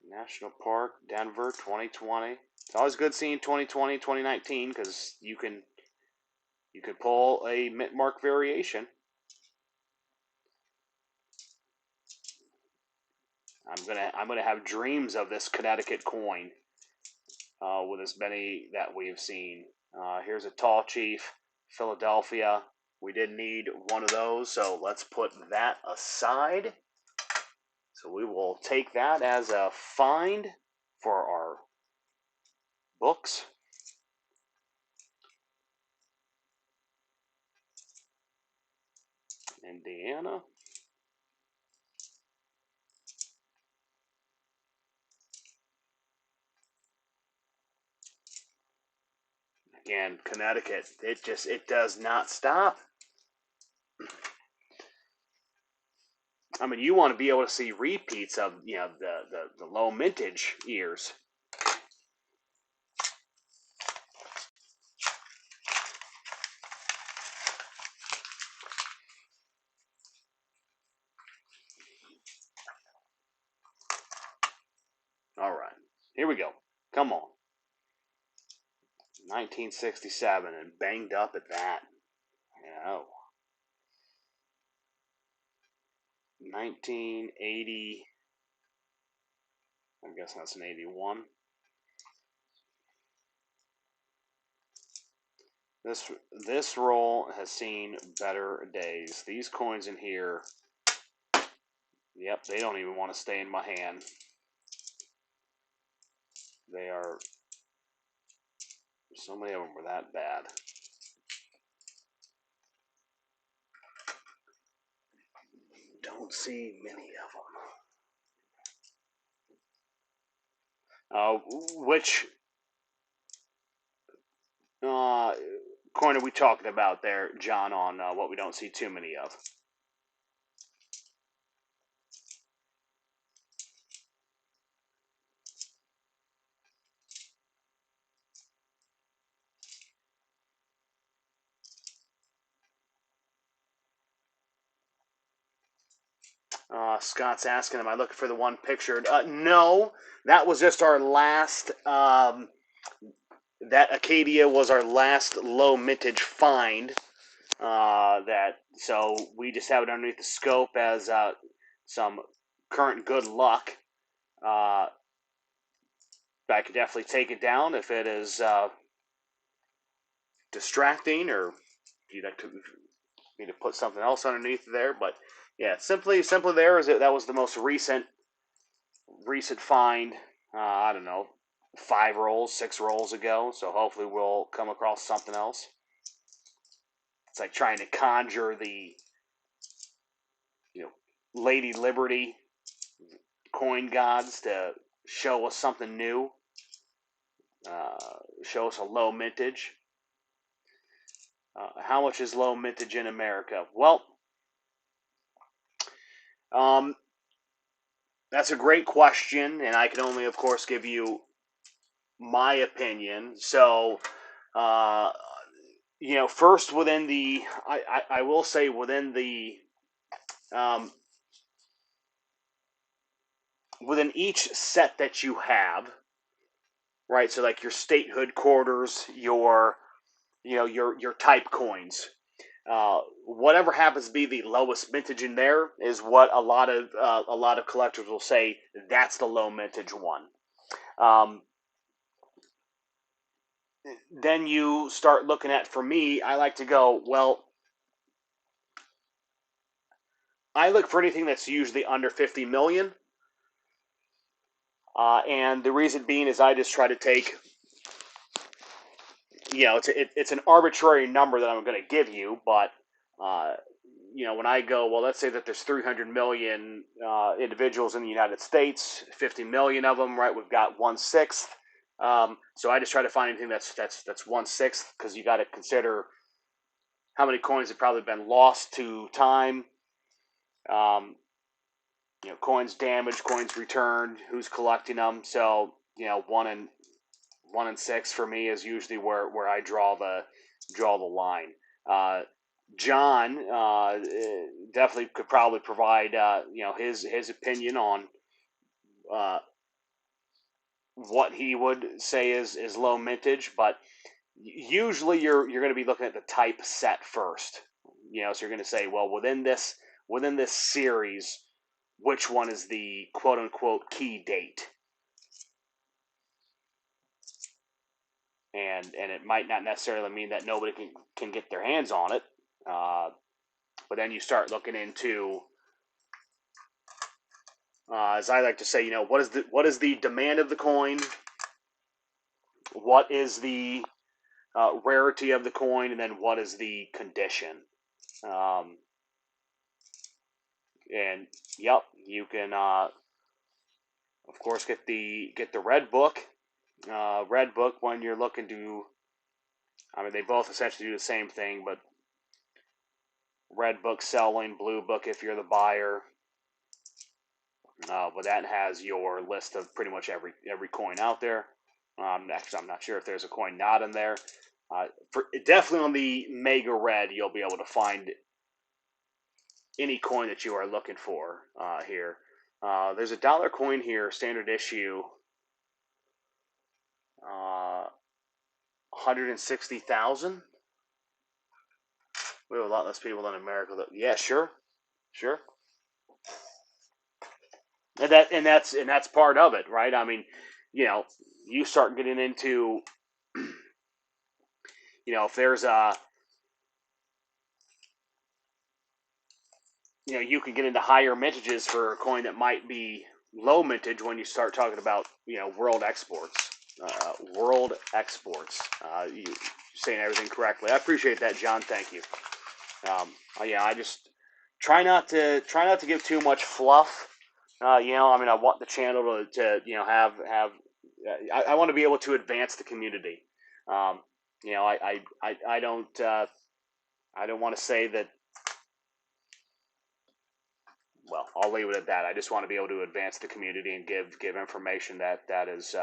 National Park, Denver, 2020. It's always good seeing 2020, 2019 because you could pull a mint mark variation. I'm gonna have dreams of this Connecticut coin with as many that we've seen. Here's a tall chief, Philadelphia. We did need one of those, so let's put that aside. So we will take that as a find for our books. Indiana. Again, Connecticut. It does not stop. I mean, you want to be able to see repeats of the low mintage years. All right, here we go. Come on. 1967 and banged up at that. Oh. 1980. I guess that's an 81. This roll has seen better days. These coins in here, yep, they don't even want to stay in my hand. They are, so many of them were that bad. Don't see many of them. Which coin are we talking about there, John, on what we don't see too many of? Scott's asking, am I looking for the one pictured? No, that was just our last. That Acadia was our last low mintage find. So we just have it underneath the scope as some current good luck, I could definitely take it down if it is distracting, or you'd like to me to put something else underneath there. But yeah, simply there is that was the most recent find. I don't know, 5 rolls, 6 rolls ago. So hopefully we'll come across something else. It's like trying to conjure the, Lady Liberty coin gods to show us something new, show us a low mintage. How much is low mintage in America? Well, that's a great question, and I can only, of course, give you my opinion. So, first within the, I will say within the, within each set that you have, right? So like your statehood quarters, your type coins. Whatever happens to be the lowest mintage in there is what a lot of collectors will say that's the low mintage one. Then you start looking at, for me, I like to go, well, I look for anything that's usually under 50 million. And the reason being is I just try to take, it's an arbitrary number that I'm going to give you, but when I go, well, let's say that there's 300 million individuals in the United States, 50 million of them, right? We've got 1/6. So I just try to find anything that's 1/6, because you got to consider how many coins have probably been lost to time. Coins damaged, coins returned, who's collecting them. So 1/6 for me is usually where I draw the line. John definitely could probably provide his opinion on what he would say is low mintage, but usually you're going to be looking at the type set first. So you're going to say, well, within this series, which one is the quote unquote key date? And it might not necessarily mean that nobody can get their hands on it. But then you start looking into, as I like to say, what is the demand of the coin? What is the rarity of the coin? And then what is the condition? And yep, you can of course get the red book. Red book when you're looking to, I mean, they both essentially do the same thing, but red book selling, blue book if you're the buyer. But that has your list of pretty much every coin out there. Actually, I'm not sure if there's a coin not in there. Definitely on the Mega Red, you'll be able to find any coin that you are looking for here. There's a dollar coin here, standard issue, 160,000. We have a lot less people in America. Yeah, sure. And that's part of it, right? I mean, you start getting into, if there's a, you can get into higher mintages for a coin that might be low mintage when you start talking about, world exports. World exports. You saying everything correctly. I appreciate that, John. Thank you. I just try not to give too much fluff. I want the channel to have. I want to be able to advance the community. I don't want to say that. Well, I'll leave it at that. I just want to be able to advance the community and give information that is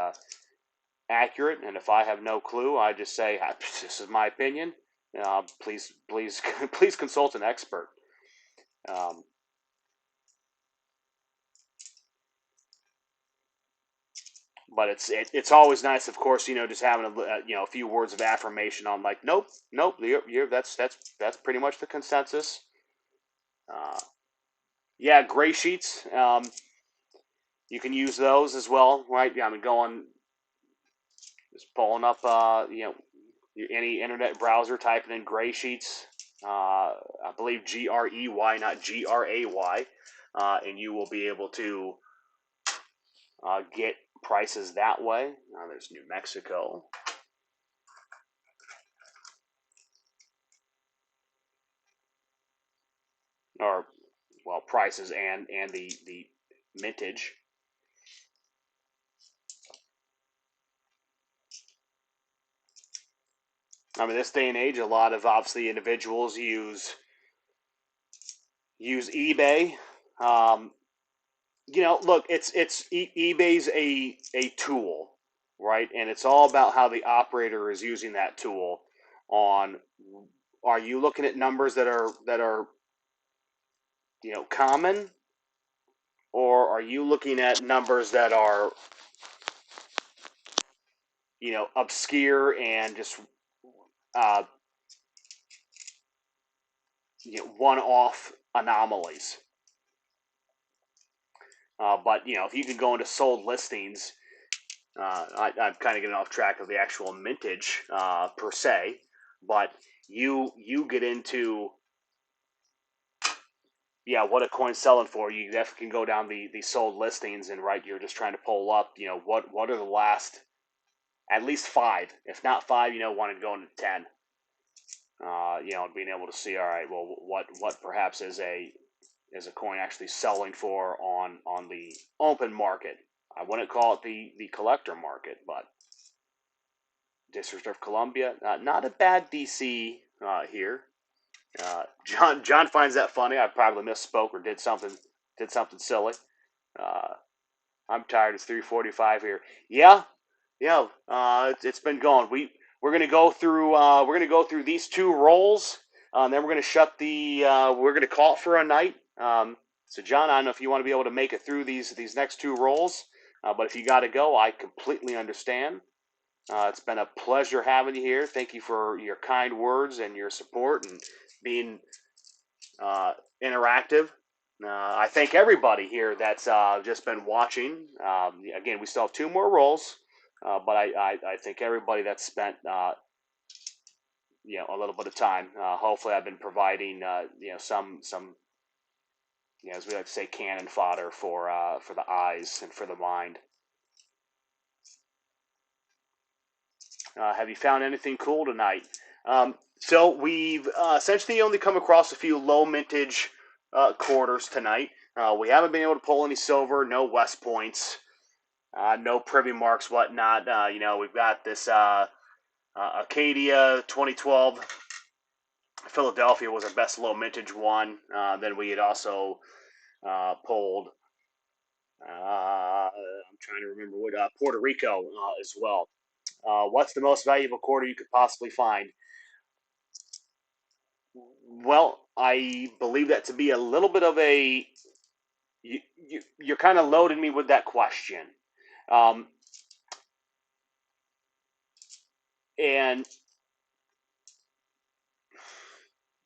accurate. And if I have no clue, I just say this is my opinion. Please please consult an expert. But it's always nice, of course, just having a few words of affirmation on, like, nope, that's pretty much the consensus. Yeah, gray sheets. You can use those as well, right? Yeah, I mean, going just pulling up, any internet browser, typing in gray sheets. I believe GREY, not GRAY, and you will be able to get prices that way. There's New Mexico. Or, well, prices and the mintage. I mean, this day and age, a lot of obviously individuals use eBay. Um, look, eBay's a tool, right? And it's all about how the operator is using that tool. On, are you looking at numbers that are common, or are you looking at numbers that are obscure and just uh, one-off anomalies? But if you can go into sold listings, I'm kind of getting off track of the actual mintage per se, but you get into what a coin's selling for. You definitely can go down the sold listings and right. You're just trying to pull up what are the last at least five, if not five, wanted to go into 10. And being able to see, all right, well, what perhaps is a coin actually selling for on the open market. I wouldn't call it the collector market, but District of Columbia, not a bad DC here. John finds that funny. I probably misspoke or did something silly. Uh, I'm tired. It's 3:45 here. Yeah, yeah. It's been going. We're gonna go through these two rolls. Then we're gonna shut the. We're gonna call it for a night. So John, I don't know if you want to be able to make it through these next two rolls, but if you got to go, I completely understand. It's been a pleasure having you here. Thank you for your kind words and your support and being uh, interactive. I thank everybody here that's just been watching. Again, we still have two more rolls, but I thank everybody that's spent a little bit of time. Hopefully, I've been providing some as we like to say, cannon fodder for the eyes and for the mind. Have you found anything cool tonight? So we've essentially only come across a few low mintage quarters tonight. We haven't been able to pull any silver, no West Points, no privy marks, whatnot. We've got this Acadia 2012. Philadelphia was our best low mintage one. Then we had also pulled. I'm trying to remember what Puerto Rico as well. What's the most valuable quarter you could possibly find? Well, I believe that to be a little bit of a you're kind of loading me with that question, um, and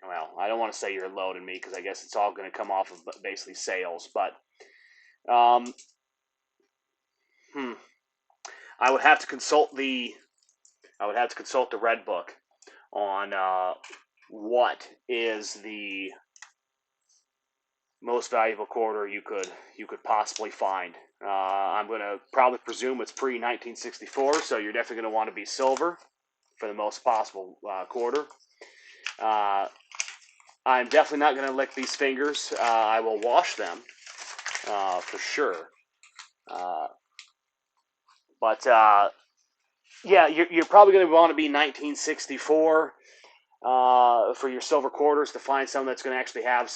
well, I don't want to say you're loading me because I guess it's all going to come off of basically sales, but um, hmm, I would have to consult the red book on what is the most valuable quarter you could possibly find. I'm going to probably presume it's pre 1964, so you're definitely going to want to be silver for the most possible quarter. Uh, I'm definitely not going to lick these fingers. I will wash them for sure. Uh, but yeah, you're probably going to want to be 1964 for your silver quarters to find something that's going to actually have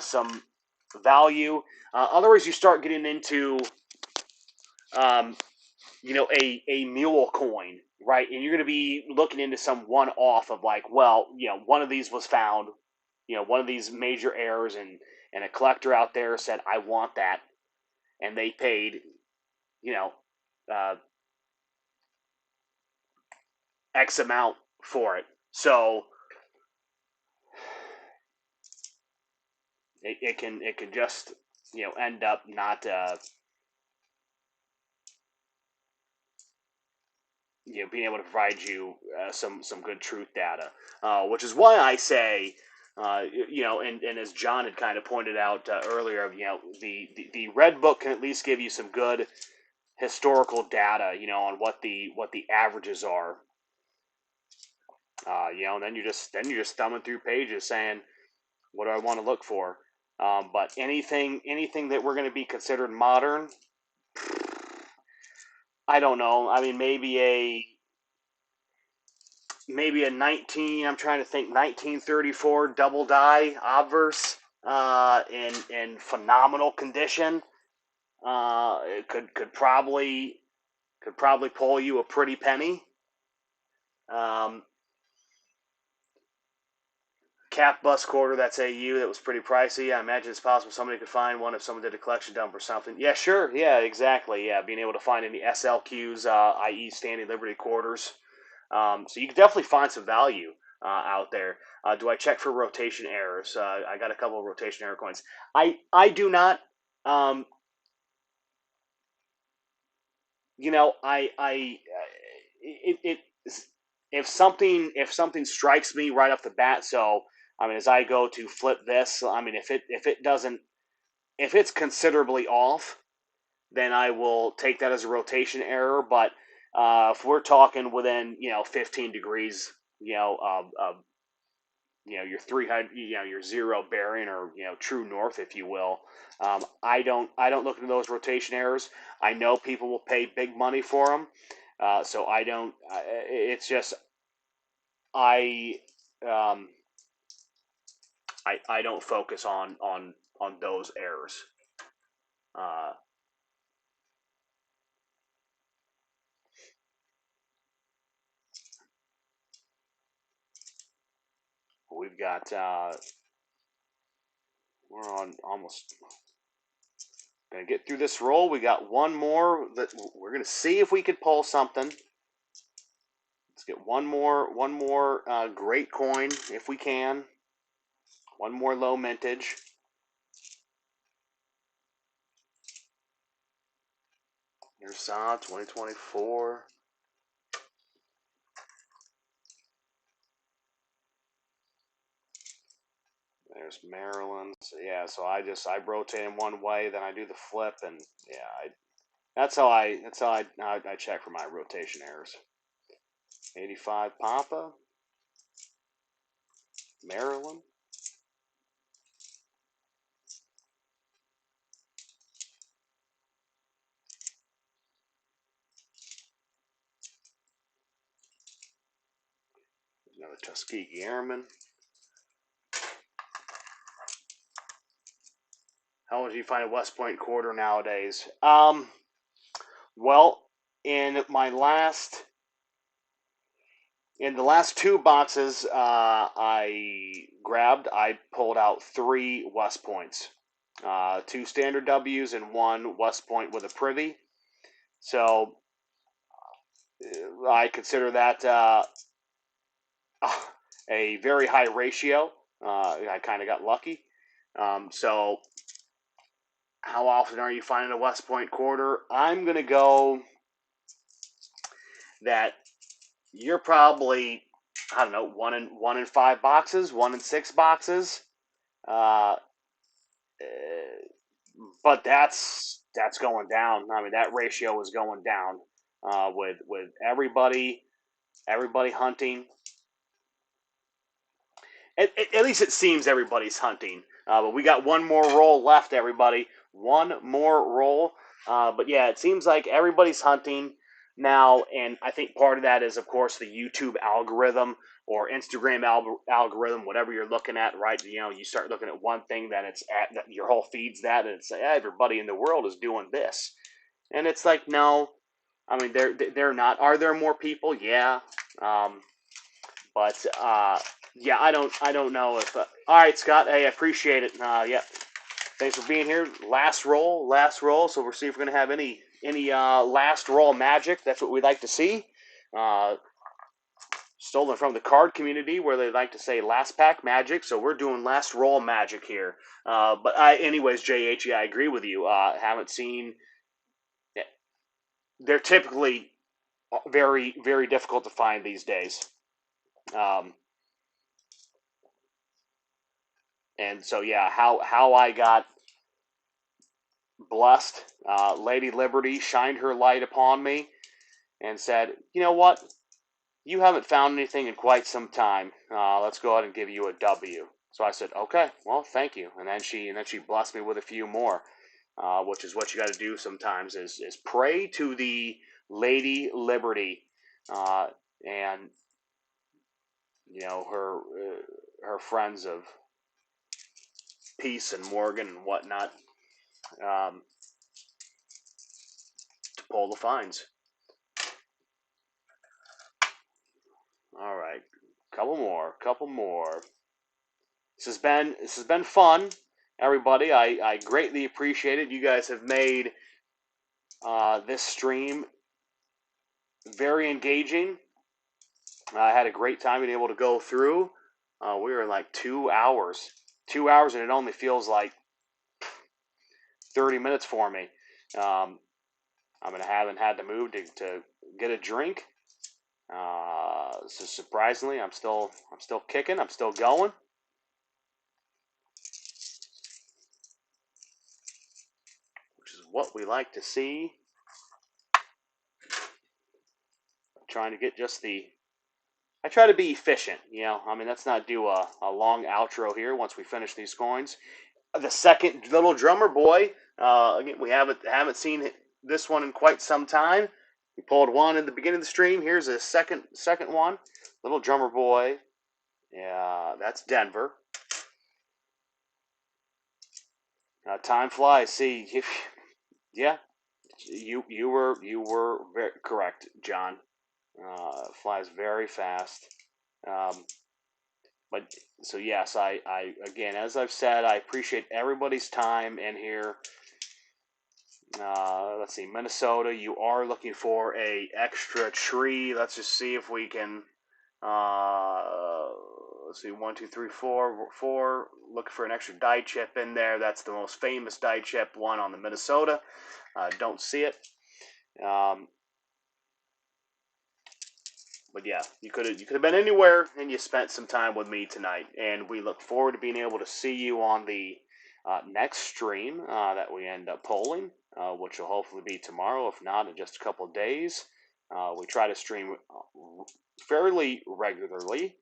some value. Otherwise, you start getting into um, a mule coin, right? And you're going to be looking into some one-off of like, well, one of these was found, one of these major errors, and a collector out there said, I want that, and they paid, you know, uh, X amount for it. So it can just end up not being able to provide you some good truth data, which is why I say. And as John had kind of pointed out earlier, the red book can at least give you some good historical data, on what the averages are. And then you're just thumbing through pages saying, what do I want to look for? But anything that we're going to be considered modern, I don't know. I mean, maybe a 19. I'm trying to think. 1934 double die obverse in phenomenal condition. It could probably pull you a pretty penny. Um, Cap bus quarter, that's AU. That was pretty pricey. I imagine it's possible somebody could find one if someone did a collection dump or something. Yeah, sure. Yeah, exactly. Yeah, being able to find any SLQs, i.e., standing Liberty quarters. So you can definitely find some value out there. Do I check for rotation errors? I got a couple of rotation error coins. I do not. Um, it if something strikes me right off the bat. So I mean, as I go to flip this, I mean, if it's considerably off, then I will take that as a rotation error. But if we're talking within 15 degrees, your 300, your zero bearing, or true north, if you will. I don't look into those rotation errors. I know people will pay big money for them, so I don't. It's just I um, I don't focus on those errors. Uh, we've got we're on almost gonna get through this roll. We got one more that we're gonna see if we could pull something. Let's get one more great coin if we can. One more low mintage. Here's Sa 2024. There's Maryland. So yeah, so I rotate in one way, then I do the flip, and yeah, that's how I check for my rotation errors. 85 Papa, Maryland. There's another Tuskegee Airman. How would you find a West Point quarter nowadays? Well, in the last two boxes I pulled out three West Points, two standard W's and one West Point with a privy. So I consider that a very high ratio. I kind of got lucky. So how often are you finding a West Point quarter? I'm going to go that you're probably, I don't know, one in 5 boxes, 1 in 6 boxes. Uh, but that's going down. I mean, that ratio is going down with everybody hunting. At least it seems everybody's hunting. But we got one more roll left, everybody. One more roll. But yeah, it seems like everybody's hunting now, and I think part of that is, of course, the YouTube algorithm or Instagram algorithm, whatever you're looking at, right? You start looking at one thing, then your whole feed's that, and it's like, everybody in the world is doing this, and it's like, no, I mean, they're not. Are there more people? Yeah, but yeah, I don't know if. All right, Scott. Hey, I appreciate it. Yeah, thanks for being here. Last roll. So we'll see if we're gonna have any last roll magic. That's what we'd like to see. Uh, stolen from the card community, where they like to say last pack magic. So we're doing last roll magic here. Anyways, JH, yeah, I agree with you. Haven't seen. They're typically very, very difficult to find these days. Um, and so yeah, how I got blessed. Lady Liberty shined her light upon me and said, "You know what? You haven't found anything in quite some time. Let's go ahead and give you a W." So I said, "Okay, well, thank you." And then she blessed me with a few more, which is what you got to do sometimes is pray to the Lady Liberty, and her friends of Peace and Morgan and whatnot, um, to pull the fines. All right, couple more. This has been fun, everybody. I greatly appreciate it. You guys have made this stream very engaging. I had a great time being able to go through. We were in like 2 hours, and it only feels like 30 minutes for me. I mean, I haven't had to move to get a drink. So surprisingly, I'm still kicking. I'm still going. Which is what we like to see. Trying to get just the. I try to be efficient, I mean, let's not do a long outro here once we finish these coins. The second little drummer boy. Again, we haven't seen this one in quite some time. We pulled one in the beginning of the stream. Here's a second one. Little drummer boy. Yeah, that's Denver. Time flies. See, yeah, you were very correct, John. Flies very fast. Um, but so yes, I again, as I've said, I appreciate everybody's time in here. Let's see, Minnesota. You are looking for a extra tree. Let's just see if we can. Let's see, 1, 2, 3, 4. Looking for an extra die chip in there. That's the most famous die chip one on the Minnesota. Don't see it. But yeah, you could have been anywhere, and you spent some time with me tonight. And we look forward to being able to see you on the next stream that we end up polling, which will hopefully be tomorrow, if not in just a couple of days. We try to stream fairly regularly,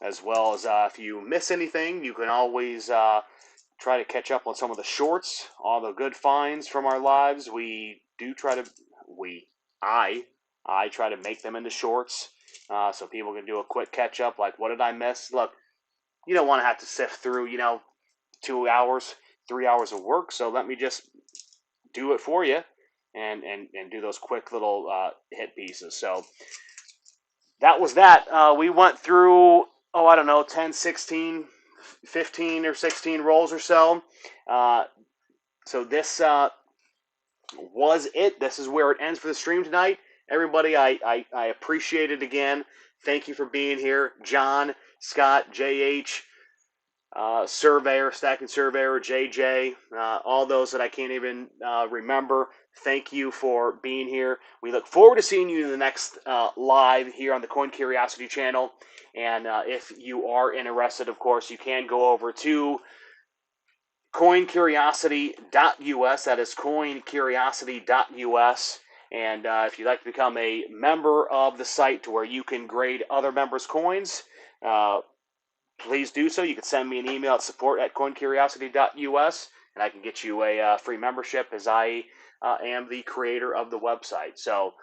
as well as if you miss anything, you can always try to catch up on some of the shorts, all the good finds from our lives. We do try to I try to make them into shorts, so people can do a quick catch up. Like, what did I miss? Look, you don't want to have to sift through 2 hours, 3 hours of work. So let me just do it for you, and do those quick little hit pieces. So that was that. We went through, I don't know, 10, 16, 15 or 16 rolls or so. So this was it. This is where it ends for the stream tonight. Everybody, I appreciate it again. Thank you for being here. John, Scott, JH, Surveyor, Stacking Surveyor, JJ, all those that I can't even remember. Thank you for being here. We look forward to seeing you in the next live here on the Coin Curiosity channel. And if you are interested, of course, you can go over to coincuriosity.us. That is coincuriosity.us. And if you'd like to become a member of the site to where you can grade other members' coins, please do so. You can send me an email at support@coincuriosity.us, and I can get you a free membership, as I am the creator of the website. So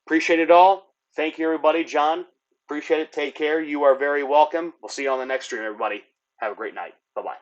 appreciate it all. Thank you, everybody. John, appreciate it. Take care. You are very welcome. We'll see you on the next stream, everybody. Have a great night. Bye-bye.